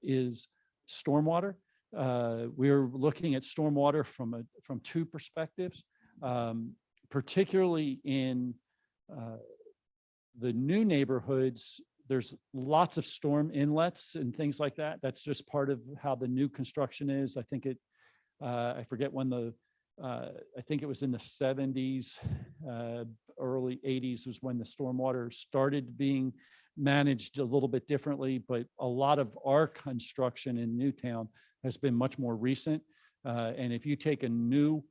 is stormwater. We're looking at stormwater from 2 perspectives, particularly in the new neighborhoods. There's lots of storm inlets and things like that. That's just part of how the new construction is. I think I forget when I think it was in the 70s, early 80s was when the stormwater started being managed a little bit differently, but a lot of our construction in Newtown has been much more recent. And if you take a new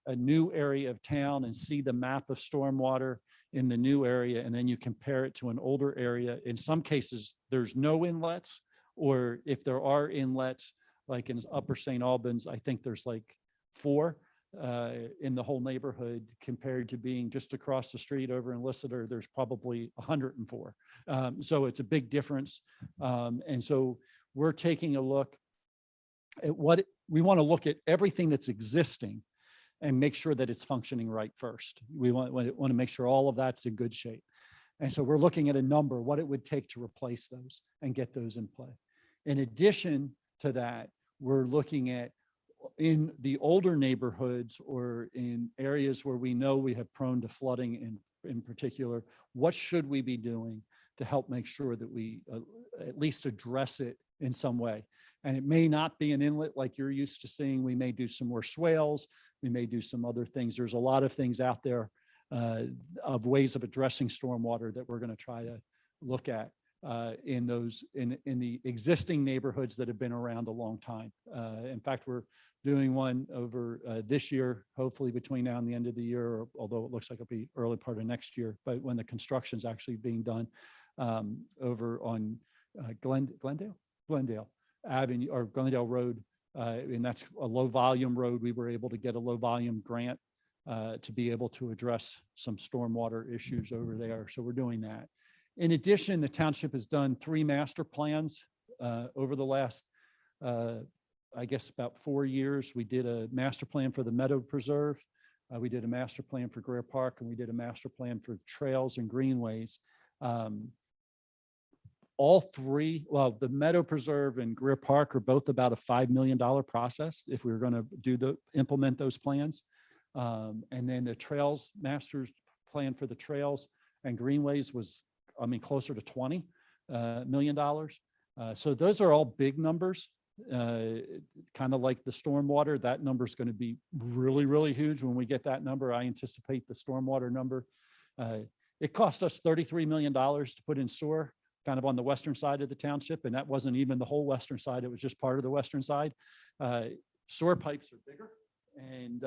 area of town and see the map of stormwater in the new area, and then you compare it to an older area, in some cases, there's no inlets, or if there are inlets, like in Upper St. Albans, I think there's like 4 in the whole neighborhood, compared to being just across the street over in Lissitor, there's probably 104. So it's a big difference. And so we're taking a look at we want to look at everything that's existing and make sure that it's functioning right first. We want to make sure all of that's in good shape. And so we're looking at a number, what it would take to replace those and get those in play. In addition to that, we're looking at, in the older neighborhoods or in areas where we know we have prone to flooding in particular, what should we be doing to help make sure that we at least address it in some way? And it may not be an inlet like you're used to seeing. We may do some more swales. We may do some other things. There's a lot of things out there of ways of addressing stormwater that we're going to try to look at in the existing neighborhoods that have been around a long time. In fact, we're doing one over this year, hopefully between now and the end of the year, although it looks like it'll be early part of next year, but when the construction's actually being done over on Glendale Avenue or Glendale Road, and that's a low volume road. We were able to get a low volume grant to be able to address some stormwater issues over there. So we're doing that. In addition, the township has done 3 master plans over the last, I guess, about 4 years. We did a master plan for the Meadow Preserve. We did a master plan for Greer Park, and we did a master plan for trails and greenways. All 3, well, the Meadow Preserve and Greer Park are both about a $5 million process if we were going to implement those plans. And then the trails master's plan for the trails and greenways was, closer to $20 million. So those are all big numbers, kind of like the stormwater. That number is going to be really, really huge when we get that number. I anticipate the stormwater number. It cost us $33 million to put in sewer, kind of on the western side of the township, and that wasn't even the whole western side. It was just part of the western side. Sewer pipes are bigger, and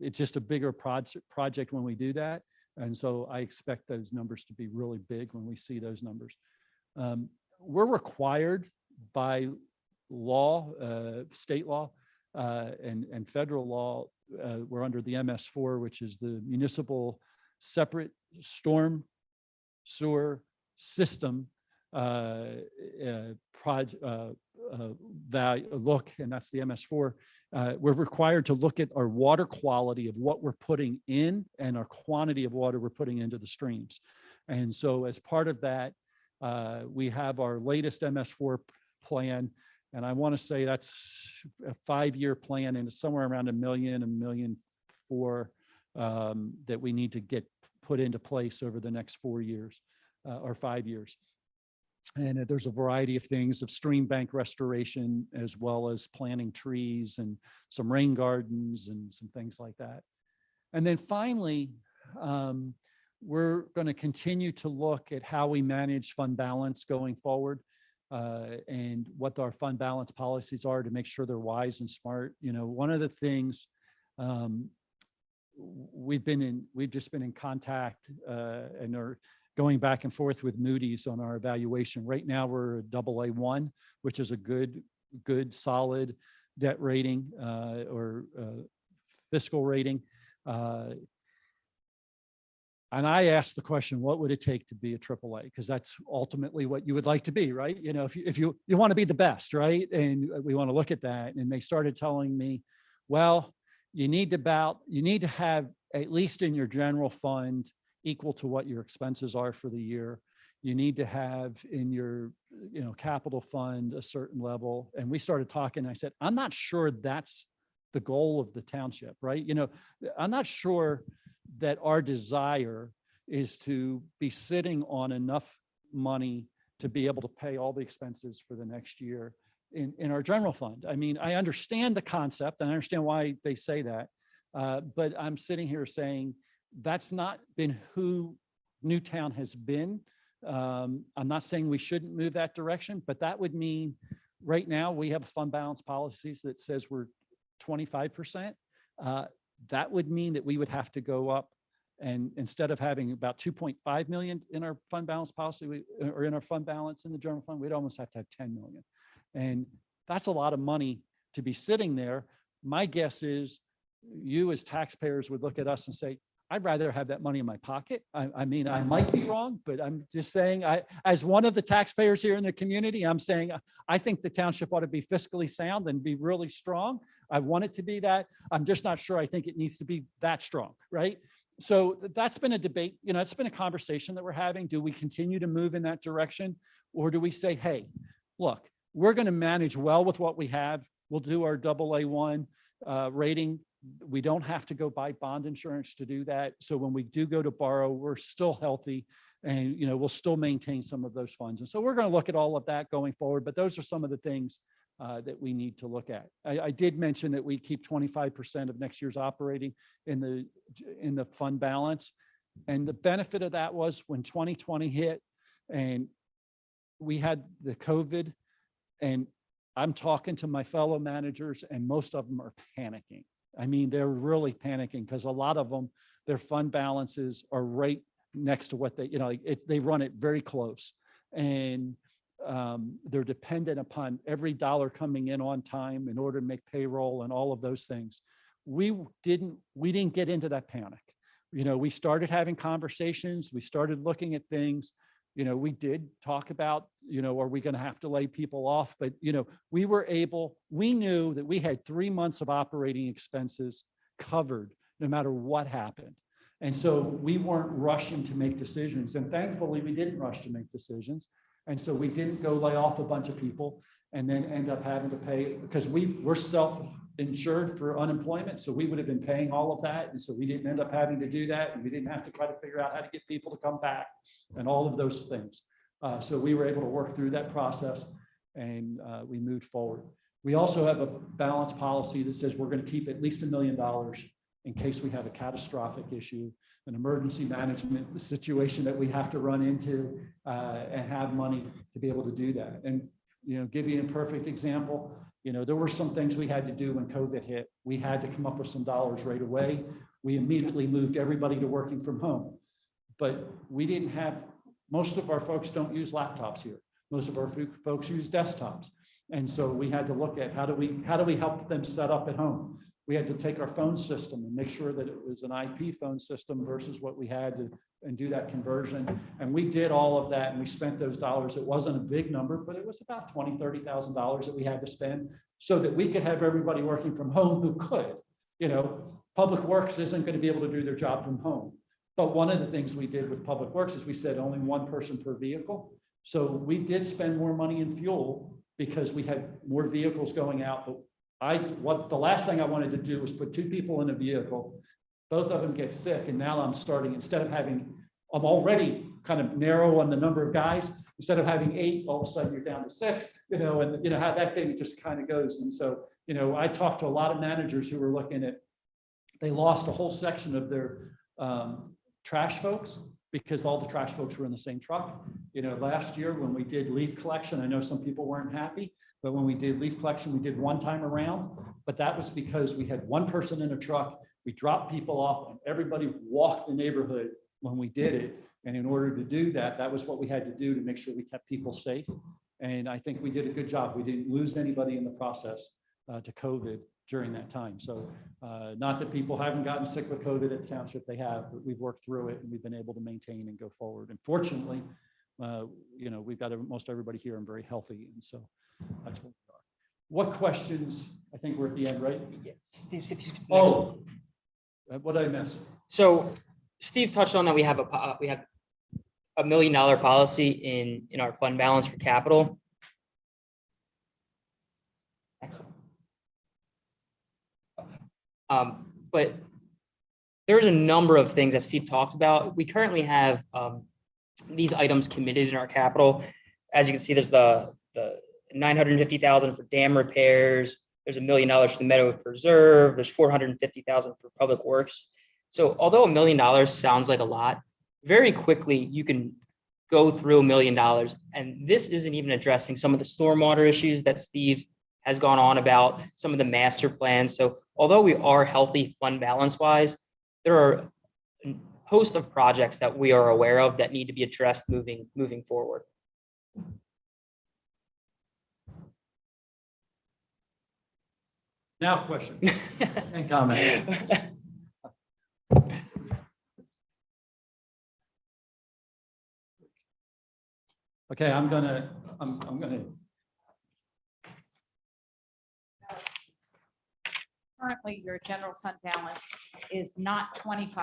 it's just a bigger project when we do that. And so I expect those numbers to be really big when we see those numbers. We're required by law, state law, and federal law, we're under the MS4, which is the Municipal Separate Storm Sewer System look, and that's the MS4. We're required to look at our water quality of what we're putting in and our quantity of water we're putting into the streams. And so as part of that, we have our latest MS4 plan. And I want to say that's a 5-year plan, and it's somewhere around $1 million, $1.4 million that we need to get put into place over the next 4 years or 5 years. And there's a variety of things of stream bank restoration, as well as planting trees and some rain gardens and some things like that. And then finally, we're going to continue to look at how we manage fund balance going forward, and what our fund balance policies are to make sure they're wise and smart. You know, one of the things we've just been in contact and are going back and forth with Moody's on our evaluation. Right now, we're a AA1, which is a good, solid debt rating or fiscal rating. And I asked the question, what would it take to be a AAA? Because that's ultimately what you would like to be, right? You know, if you want to be the best, right? And we want to look at that. And they started telling me, well, you need to have, at least in your general fund, equal to what your expenses are for the year. You need to have in your, capital fund a certain level. And we started talking. I said, I'm not sure that's the goal of the township, right? You know, I'm not sure that our desire is to be sitting on enough money to be able to pay all the expenses for the next year in our general fund. I mean, I understand the concept and I understand why they say that, but I'm sitting here saying, that's not been who Newtown has been. I'm not saying we shouldn't move that direction, but that would mean right now we have fund balance policies that says we're 25%. That would mean that we would have to go up, and instead of having about 2.5 million in our fund balance policy, or in our fund balance in the general fund, we'd almost have to have 10 million. And that's a lot of money to be sitting there. My guess is you as taxpayers would look at us and say, I'd rather have that money in my pocket. I mean, I might be wrong, but I'm just saying, as one of the taxpayers here in the community, I'm saying, I think the township ought to be fiscally sound and be really strong. I want it to be that. I'm just not sure I think it needs to be that strong, right? So that's been a debate, it's been a conversation that we're having. Do we continue to move in that direction? Or do we say, hey, look, we're going to manage well with what we have. We'll do our AA1 rating. We don't have to go buy bond insurance to do that. So when we do go to borrow, we're still healthy, and we'll still maintain some of those funds. And so we're going to look at all of that going forward, but those are some of the things that we need to look at. I did mention that we keep 25% of next year's operating in the fund balance. And the benefit of that was when 2020 hit and we had the COVID, and I'm talking to my fellow managers and most of them are panicking. I mean, they're really panicking because a lot of them, their fund balances are right next to what they run it very close. And they're dependent upon every dollar coming in on time in order to make payroll and all of those things. We didn't get into that panic. We started having conversations. We started looking at things. We did talk about, are we going to have to lay people off? But, we knew that we had 3 months of operating expenses covered no matter what happened. And so we weren't rushing to make decisions. And thankfully, we didn't rush to make decisions. And so we didn't go lay off a bunch of people and then end up having to pay, because we're self-insured for unemployment. So we would have been paying all of that. And so we didn't end up having to do that. And we didn't have to try to figure out how to get people to come back and all of those things. So we were able to work through that process, and we moved forward. We also have a balance policy that says we're going to keep at least $1 million in case we have a catastrophic issue, an emergency management situation that we have to run into, and have money to be able to do that. And, give you a perfect example, there were some things we had to do when COVID hit. We had to come up with some dollars right away. We immediately moved everybody to working from home, but we didn't have, most of our folks don't use laptops here. Most of our folks use desktops. And so we had to look at how do we help them set up at home? We had to take our phone system and make sure that it was an IP phone system versus what we had to, and do that conversion. And we did all of that and we spent those dollars. It wasn't a big number, but it was about $20,000, $30,000 that we had to spend so that we could have everybody working from home who could. You know, Public Works isn't going to be able to do their job from home. But one of the things we did with Public Works is we said only one person per vehicle. So we did spend more money in fuel because we had more vehicles going out. But the last thing I wanted to do was put 2 people in a vehicle, both of them get sick, and now I'm starting, instead of having, I'm already kind of narrow on the number of guys, instead of having 8, all of a sudden you're down to 6, you know, and you know how that thing just kind of goes. And so, you know, I talked to a lot of managers who were looking at, they lost a whole section of their trash folks because all the trash folks were in the same truck. You know, last year when we did leaf collection, I know some people weren't happy, but when we did leaf collection, we did one time around, but that was because we had one person in a truck, we dropped people off and everybody walked the neighborhood when we did it. And in order to do that, that was what we had to do to make sure we kept people safe. And I think we did a good job. We didn't lose anybody in the process to COVID during that time. So not that people haven't gotten sick with COVID at the township, they have, but we've worked through it and we've been able to maintain and go forward. And fortunately, you know, we've got most everybody here and very healthy. And so that's what we are. What questions? I think we're at the end, right? Yes. Steve, oh, what did I miss? So Steve touched on that we have a $1 million policy in our fund balance for capital. But there's a number of things that Steve talked about. We currently have these items committed in our capital. As you can see, there's the $950,000 for dam repairs. There's $1 million for the Meadow Preserve. There's $450,000 for Public Works. So although $1 million sounds like a lot, very quickly you can go through $1 million. And this isn't even addressing some of the stormwater issues that Steve has gone on about, some of the master plans. So although we are healthy fund balance wise, there are a host of projects that we are aware of that need to be addressed moving forward. Now question and comment. Okay, I'm gonna. Currently, your general fund balance is not 25%.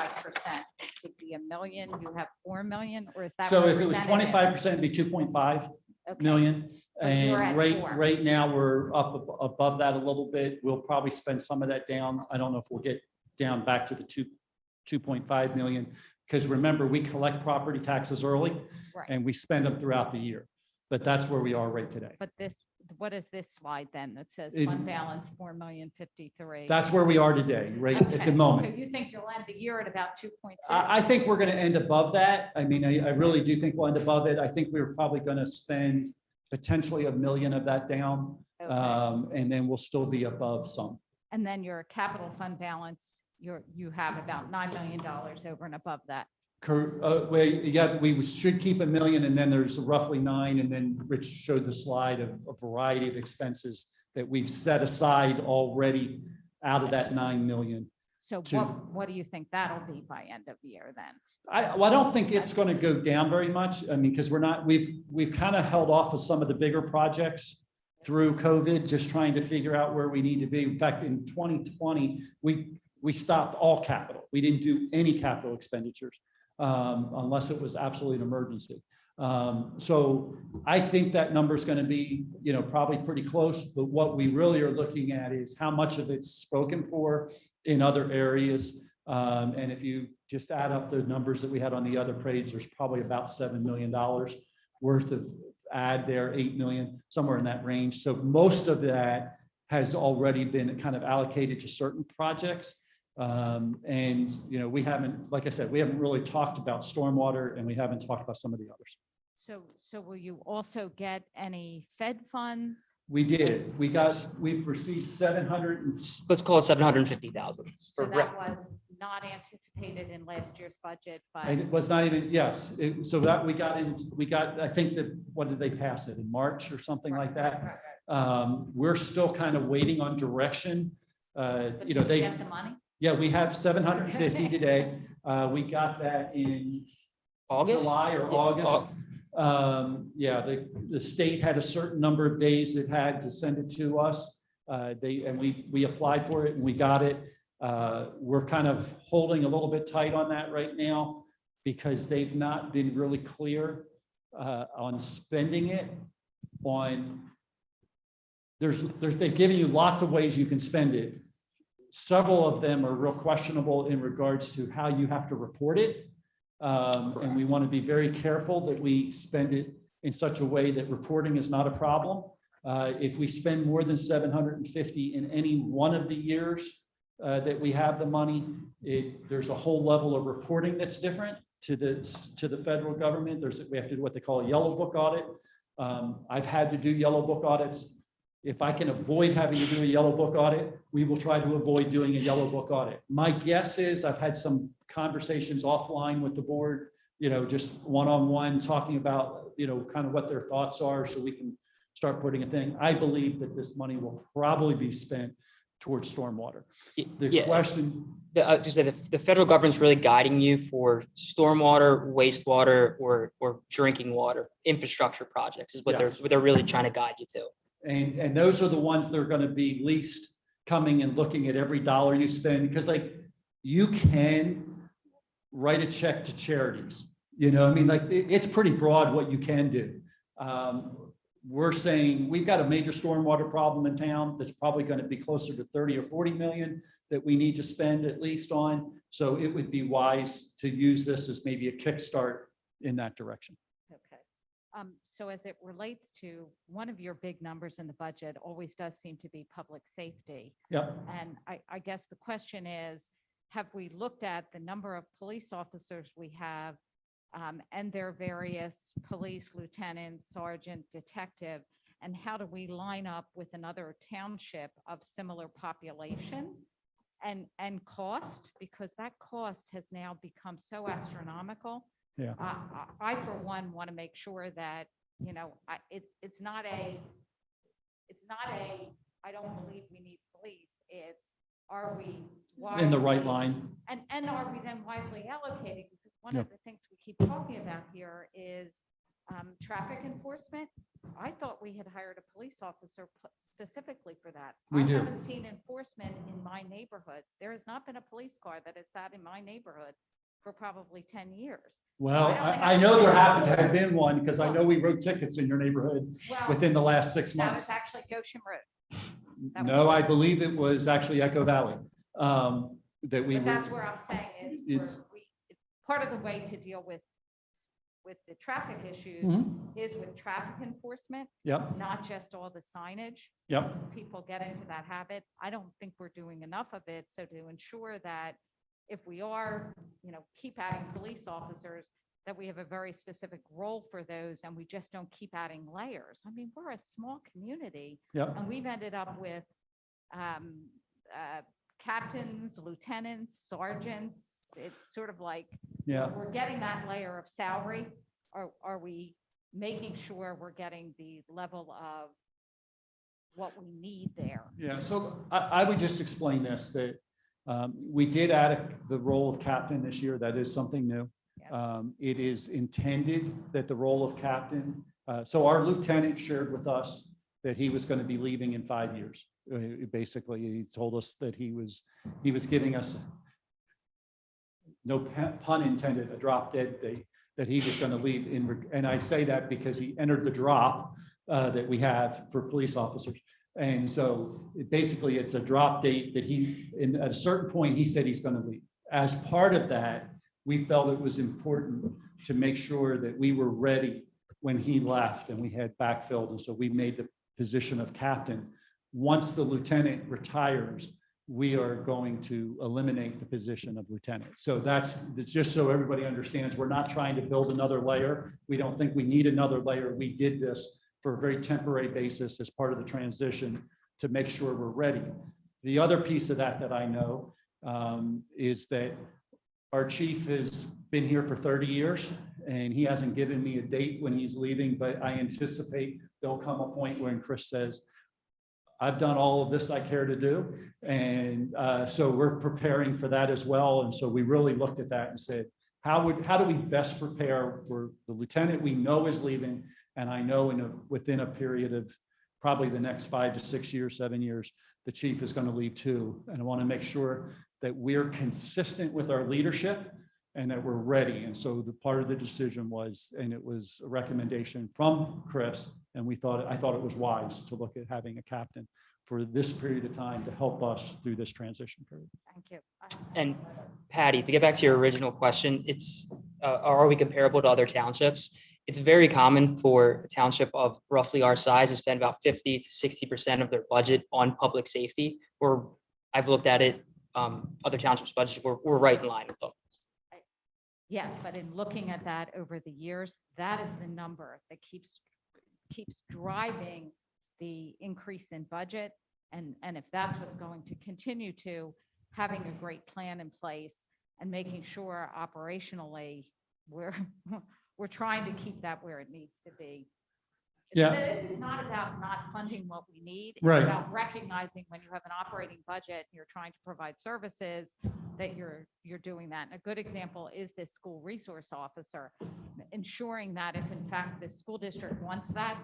It could be $1 million. You have 4 million, or is that? So if it was represented? 25%, it'd be 2.5 million. But you're And at 4. right now we're up above that a little bit. We'll probably spend some of that down. I don't know if we'll get down back to the 2.5 million, because remember, we collect property taxes early Right. and we spend them throughout the year. But that's where we are right today. But this, what is this slide then that says It's- fund balance 4,053,000? That's where we are today, right at Okay. the moment. So you think you'll end the year at about 2.6? I think we're going to end above that. I mean, I really do think we'll end above it. I think we're probably going to spend potentially $1 million of that down. Okay. And then we'll still be above some. And then your capital fund balance, you have about $9 million over and above that. We should keep $1 million, and then there's roughly 9, and then Rich showed the slide of a variety of expenses that we've set aside already out of that 9 million. So To- what do you think that'll be by end of year then? I don't think it's going to go down very much. I mean, because we've kind of held off of some of the bigger projects through COVID, just trying to figure out where we need to be. In fact, in 2020, we stopped all capital. We didn't do any capital expenditures unless it was absolutely an emergency. So I think that number is going to be, you know, probably pretty close. But what we really are looking at is how much of it's spoken for in other areas. And if you just add up the numbers that we had on the other page, there's probably about $7 million worth of add there, 8 million, somewhere in that range. So most of that has already been kind of allocated to certain projects. And, you know, we haven't, like I said, we haven't really talked about stormwater, and we haven't talked about some of the others. So will you also get any Fed funds? We did. We've received 700 and Let's call it 750,000. So that was not anticipated in last year's budget, but. And it was not even, yes, so that we got, I think that, what did they pass it in March or something like that? We're still kind of waiting on direction. But You know, did you get the money? yeah, we have 750 today. We got that in August? July or August. Yeah, the state had a certain number of days it had to send it to us. We applied for it and we got it. We're kind of holding a little bit tight on that right now because they've not been really clear on spending it they've given you lots of ways you can spend it. Several of them are real questionable in regards to how you have to report it. And we want to be very careful that we spend it in such a way that reporting is not a problem. If we spend more than 750 in any one of the years that we have the money, there's a whole level of reporting that's different to the federal government. We have to do what they call a yellow book audit. I've had to do yellow book audits. If I can avoid having to do a yellow book audit, we will try to avoid doing a yellow book audit. My guess is I've had some conversations offline with the board, you know, just one-on-one talking about, you know, kind of what their thoughts are so we can start putting a thing. I believe that this money will probably be spent towards stormwater. The question. I was gonna say, the federal government's really guiding you for stormwater, wastewater, or drinking water infrastructure projects is what Yes. they're really trying to guide you to. And those are the ones that are going to be least coming and looking at every dollar you spend, because like you can write a check to charities, you know, I mean, like it's pretty broad what you can do. We're saying we've got a major stormwater problem in town that's probably going to be closer to 30 or 40 million that we need to spend at least on. So it would be wise to use this as maybe a kickstart in that direction. Okay. So as it relates to one of your big numbers in the budget always does seem to be public safety. Yep. And I guess the question is, have we looked at the number of police officers we have and their various police, lieutenant, sergeant, detective, and how do we line up with another township of similar population and cost? Because that cost has now become so astronomical. Yeah. I for one want to make sure that, you know, it's not a, I don't believe we need police. It's, are we In the right wisely- line. And are we then wisely allocating? Because one Yeah. of the things we keep talking about here is traffic enforcement. I thought we had hired a police officer specifically for that. We do. I haven't seen enforcement in my neighborhood. There has not been a police car that has sat in my neighborhood for probably 10 years. Well, I don't think I I've know seen there it. happened to have been one because I know we wrote tickets in your neighborhood Well, within the last 6 that months. was actually Goshen Road. that was- No, I believe it was actually Echo Valley. That we But were, that's where I'm saying is It's- part of the way to deal with the traffic issues Mhm. is with traffic enforcement, Yep, not just all the signage. yep, People get into that habit. I don't think we're doing enough of it. So to ensure that if we are, you know, keep adding police officers, that we have a very specific role for those and we just don't keep adding layers. I mean, we're a small community yep. and we've ended up with captains, lieutenants, sergeants. It's sort of like, Yeah. we're getting that layer of salary. Are we making sure we're getting the level of what we need there? Yeah, so I would just explain this, that we did add the role of captain this year. That is something new. It is intended that the role of captain, so our lieutenant shared with us that he was going to be leaving in 5 years. Basically, he told us that he was giving us, no pun intended, a drop dead date, that he was going to leave and I say that because he entered the drop that we have for police officers. And so basically it's a drop date that at a certain point, he said he's going to leave. As part of that, we felt it was important to make sure that we were ready when he left and we had backfilled. And so we made the position of captain. Once the lieutenant retires, we are going to eliminate the position of lieutenant. So that's just so everybody understands, we're not trying to build another layer. We don't think we need another layer. We did this for a very temporary basis as part of the transition to make sure we're ready. The other piece of that I know is that our chief has been here for 30 years and he hasn't given me a date when he's leaving, but I anticipate there'll come a point when Chris says, I've done all of this I care to do. And so we're preparing for that as well. And so we really looked at that and said, how do we best prepare for the lieutenant we know is leaving? And I know within a period of probably the next 5 to 6 years, 7 years, the chief is going to leave too. And I want to make sure that we're consistent with our leadership and that we're ready. And so the part of the decision was, and it was a recommendation from Chris, and I thought it was wise to look at having a captain for this period of time to help us through this transition period. Thank you. And Patty, to get back to your original question, are we comparable to other townships? It's very common for a township of roughly our size to spend about 50 to 60% of their budget on public safety. Or I've looked at it, other townships' budgets, we're right in line with them. Yes, but in looking at that over the years, that is the number that keeps driving the increase in budget. And if that's what's going to continue to, having a great plan in place and making sure operationally we're trying to keep that where it needs to be. Yeah. This is not about not funding what we need. It's Right. about recognizing when you have an operating budget, you're trying to provide services, that you're doing that. And a good example is this school resource officer, ensuring that if in fact the school district wants that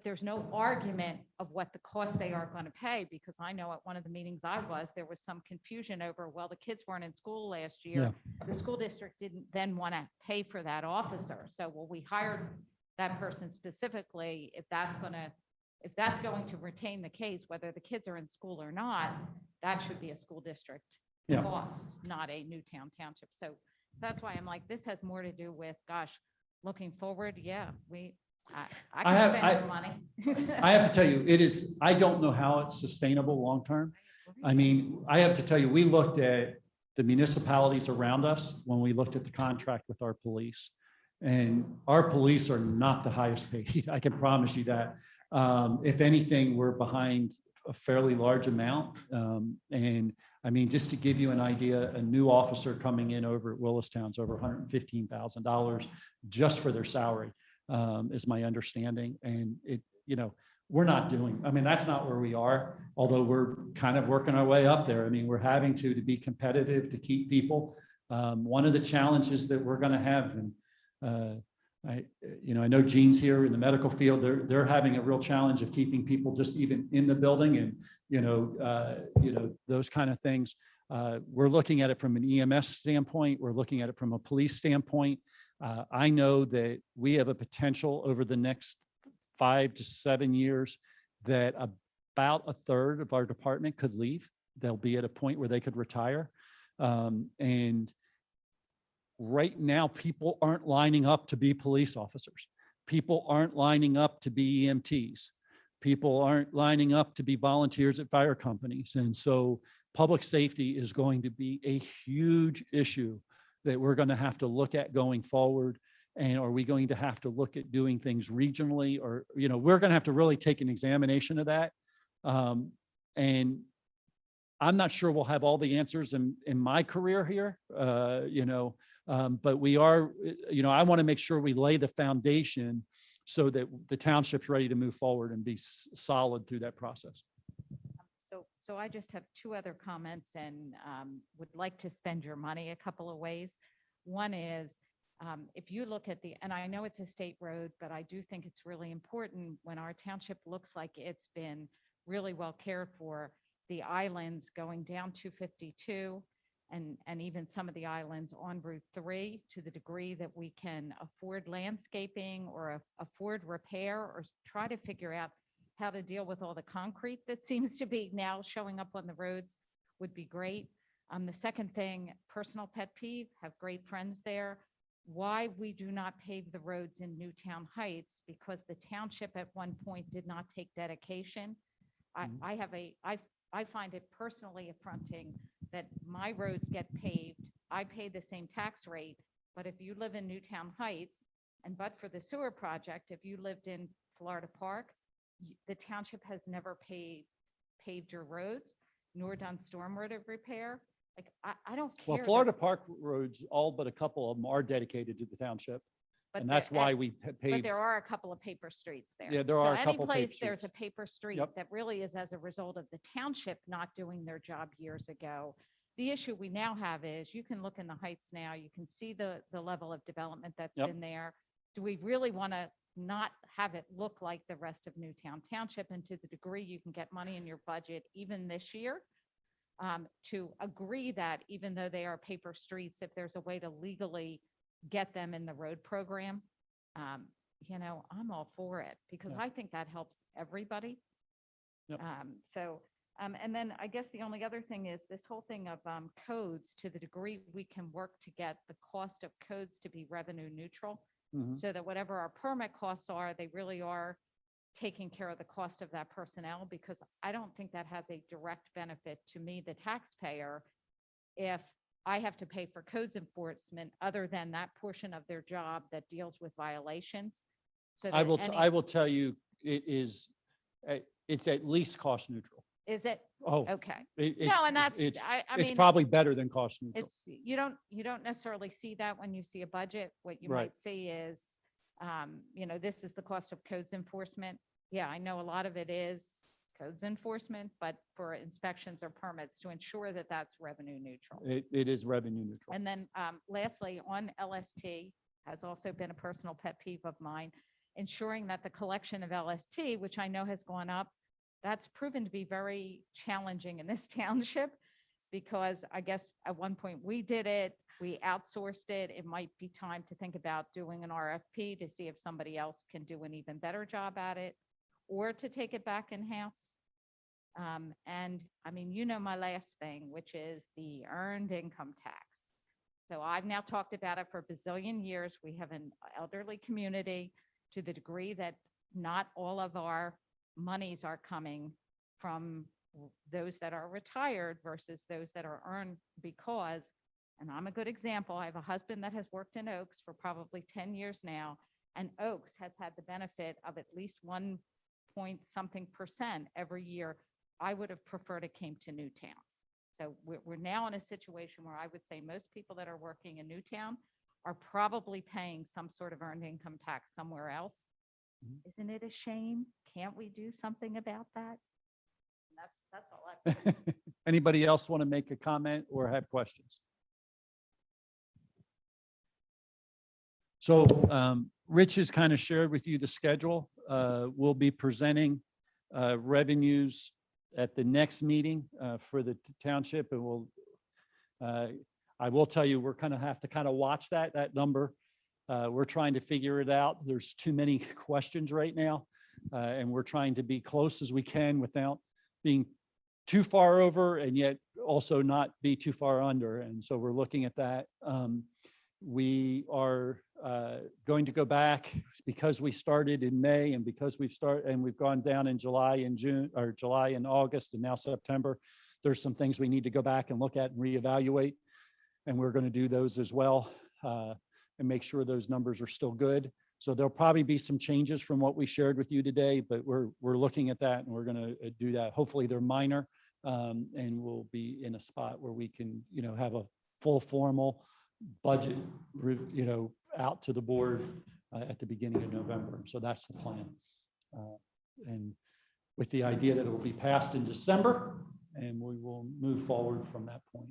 there's no argument of what the cost they are going to pay, because I know at one of the meetings there was some confusion over, well, the kids weren't in school last year. Yeah. The school district didn't then want to pay for that officer. So, well, we hired that person specifically if that's going to retain the case, whether the kids are in school or not, that should be a school district cost, not a Newtown Township. So that's why I'm like, this has more to do with, gosh, looking forward. Yeah, I can spend the money. I have to tell you, I don't know how it's sustainable long-term. I mean, I have to tell you, we looked at the municipalities around us when we looked at the contract with our police, and our police are not the highest paid. I can promise you that. If anything, we're behind a fairly large amount. And I mean, just to give you an idea, a new officer coming in over at Willistown's over $115,000 just for their salary. Is my understanding. And we're not doing, I mean, that's not where we are, although we're kind of working our way up there. I mean, we're having to be competitive to keep people. One of the challenges that we're going to have, and I know Gene's here in the medical field, they're having a real challenge of keeping people just even in the building and, those kind of things. We're looking at it from an EMS standpoint. We're looking at it from a police standpoint. I know that we have a potential over the next 5 to 7 years that about a third of our department could leave. They'll be at a point where they could retire. And right now, people aren't lining up to be police officers. People aren't lining up to be EMTs. People aren't lining up to be volunteers at fire companies. And so public safety is going to be a huge issue that we're going to have to look at going forward. And are we going to have to look at doing things regionally, or, we're going to have to really take an examination of that. And I'm not sure we'll have all the answers in my career here, but we are, I want to make sure we lay the foundation so that the township's ready to move forward and be solid through that process. So I just have 2 other comments and would like to spend your money a couple of ways. One is, if you look at and I know it's a state road, but I do think it's really important when our township looks like it's been really well cared for, the islands going down 252 and even some of the islands on Route 3, to the degree that we can afford landscaping or afford repair or try to figure out how to deal with all the concrete that seems to be now showing up on the roads would be great. The second thing, personal pet peeve, have great friends there. Why we do not pave the roads in Newtown Heights, because the township at one point did not take dedication. I find it personally affronting that my roads get paved. I pay the same tax rate, but if you live in Newtown Heights, and but for the sewer project, if you lived in Florida Park, the township has never paved your roads, nor done stormwater repair. Like, I don't care. Well, that- Florida Park roads, all but a couple of them are dedicated to the township. but And there- that's why we But paved. there are a couple of paper streets there. Yeah, there So are a any couple paper place there's a streets. paper street Yep. that really is as a result of the township not doing their job years ago. The issue we now have is you can look in the Heights now, you can see the level of development that's Yep. been there. Do we really want to not have it look like the rest of Newtown Township? And to the degree you can get money in your budget, even this year, to agree that even though they are paper streets, if there's a way to legally get them in the road program, I'm all for it because Yeah. I think that helps everybody. Yep. And then I guess the only other thing is this whole thing of codes, to the degree we can work to get the cost of codes to be revenue neutral, Mhm. so that whatever our permit costs are, they really are taking care of the cost of that personnel, because I don't think that has a direct benefit to me, the taxpayer, if I have to pay for codes enforcement other than that portion of their job that deals with violations. So I that will, any- I will tell you, it's at least cost neutral. Is it? Oh. Okay. it- it- No, and that's, It's, I it's mean, probably better than cost neutral. it's, you don't necessarily see that when you see a budget. What you Right. might see is, this is the cost of codes enforcement. Yeah, I know a lot of it is codes enforcement, but for inspections or permits to ensure that that's revenue neutral. It is revenue neutral. And then lastly, on LST has also been a personal pet peeve of mine, ensuring that the collection of LST, which I know has gone up, that's proven to be very challenging in this township, because I guess at one point we did it, we outsourced it. It might be time to think about doing an RFP to see if somebody else can do an even better job at it, or to take it back in-house. And I mean, my last thing, which is the earned income tax. So I've now talked about it for a bazillion years. We have an elderly community, to the degree that not all of our monies are coming from those that are retired versus those that are earned because, and I'm a good example, I have a husband that has worked in Oaks for probably 10 years now, and Oaks has had the benefit of at least 1% every year. I would have preferred it came to Newtown. So we're now in a situation where I would say most people that are working in Newtown are probably paying some sort of earned income tax somewhere else. Mhm. Isn't it a shame? Can't we do something about that? And that's all I. Anybody else want to make a comment or have questions? So Rich has kind of shared with you the schedule. We'll be presenting revenues at the next meeting for the township, and I will tell you, we're have to watch that number. We're trying to figure it out. There's too many questions right now, and we're trying to be close as we can without being too far over and yet also not be too far under. And so we're looking at that. We are going to go back because we started in May and because we've gone down in July and June, or July and August and now September. There's some things we need to go back and look at and reevaluate. And we're going to do those as well and make sure those numbers are still good. So there'll probably be some changes from what we shared with you today, but we're looking at that and we're going to do that. Hopefully they're minor and we'll be in a spot where we can, have a full formal budget, out to the board at the beginning of November. So that's the plan. And with the idea that it will be passed in December and we will move forward from that point.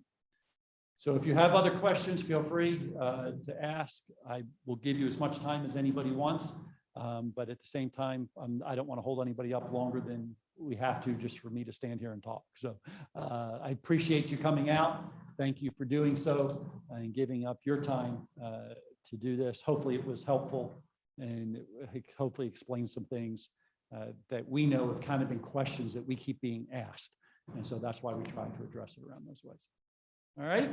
So if you have other questions, feel free to ask. I will give you as much time as anybody wants. But at the same time, I don't want to hold anybody up longer than we have to just for me to stand here and talk. So I appreciate you coming out. Thank you for doing so and giving up your time to do this. Hopefully it was helpful and it hopefully explains some things that we know have been questions that we keep being asked. And so that's why we try to address it around those ways. All right.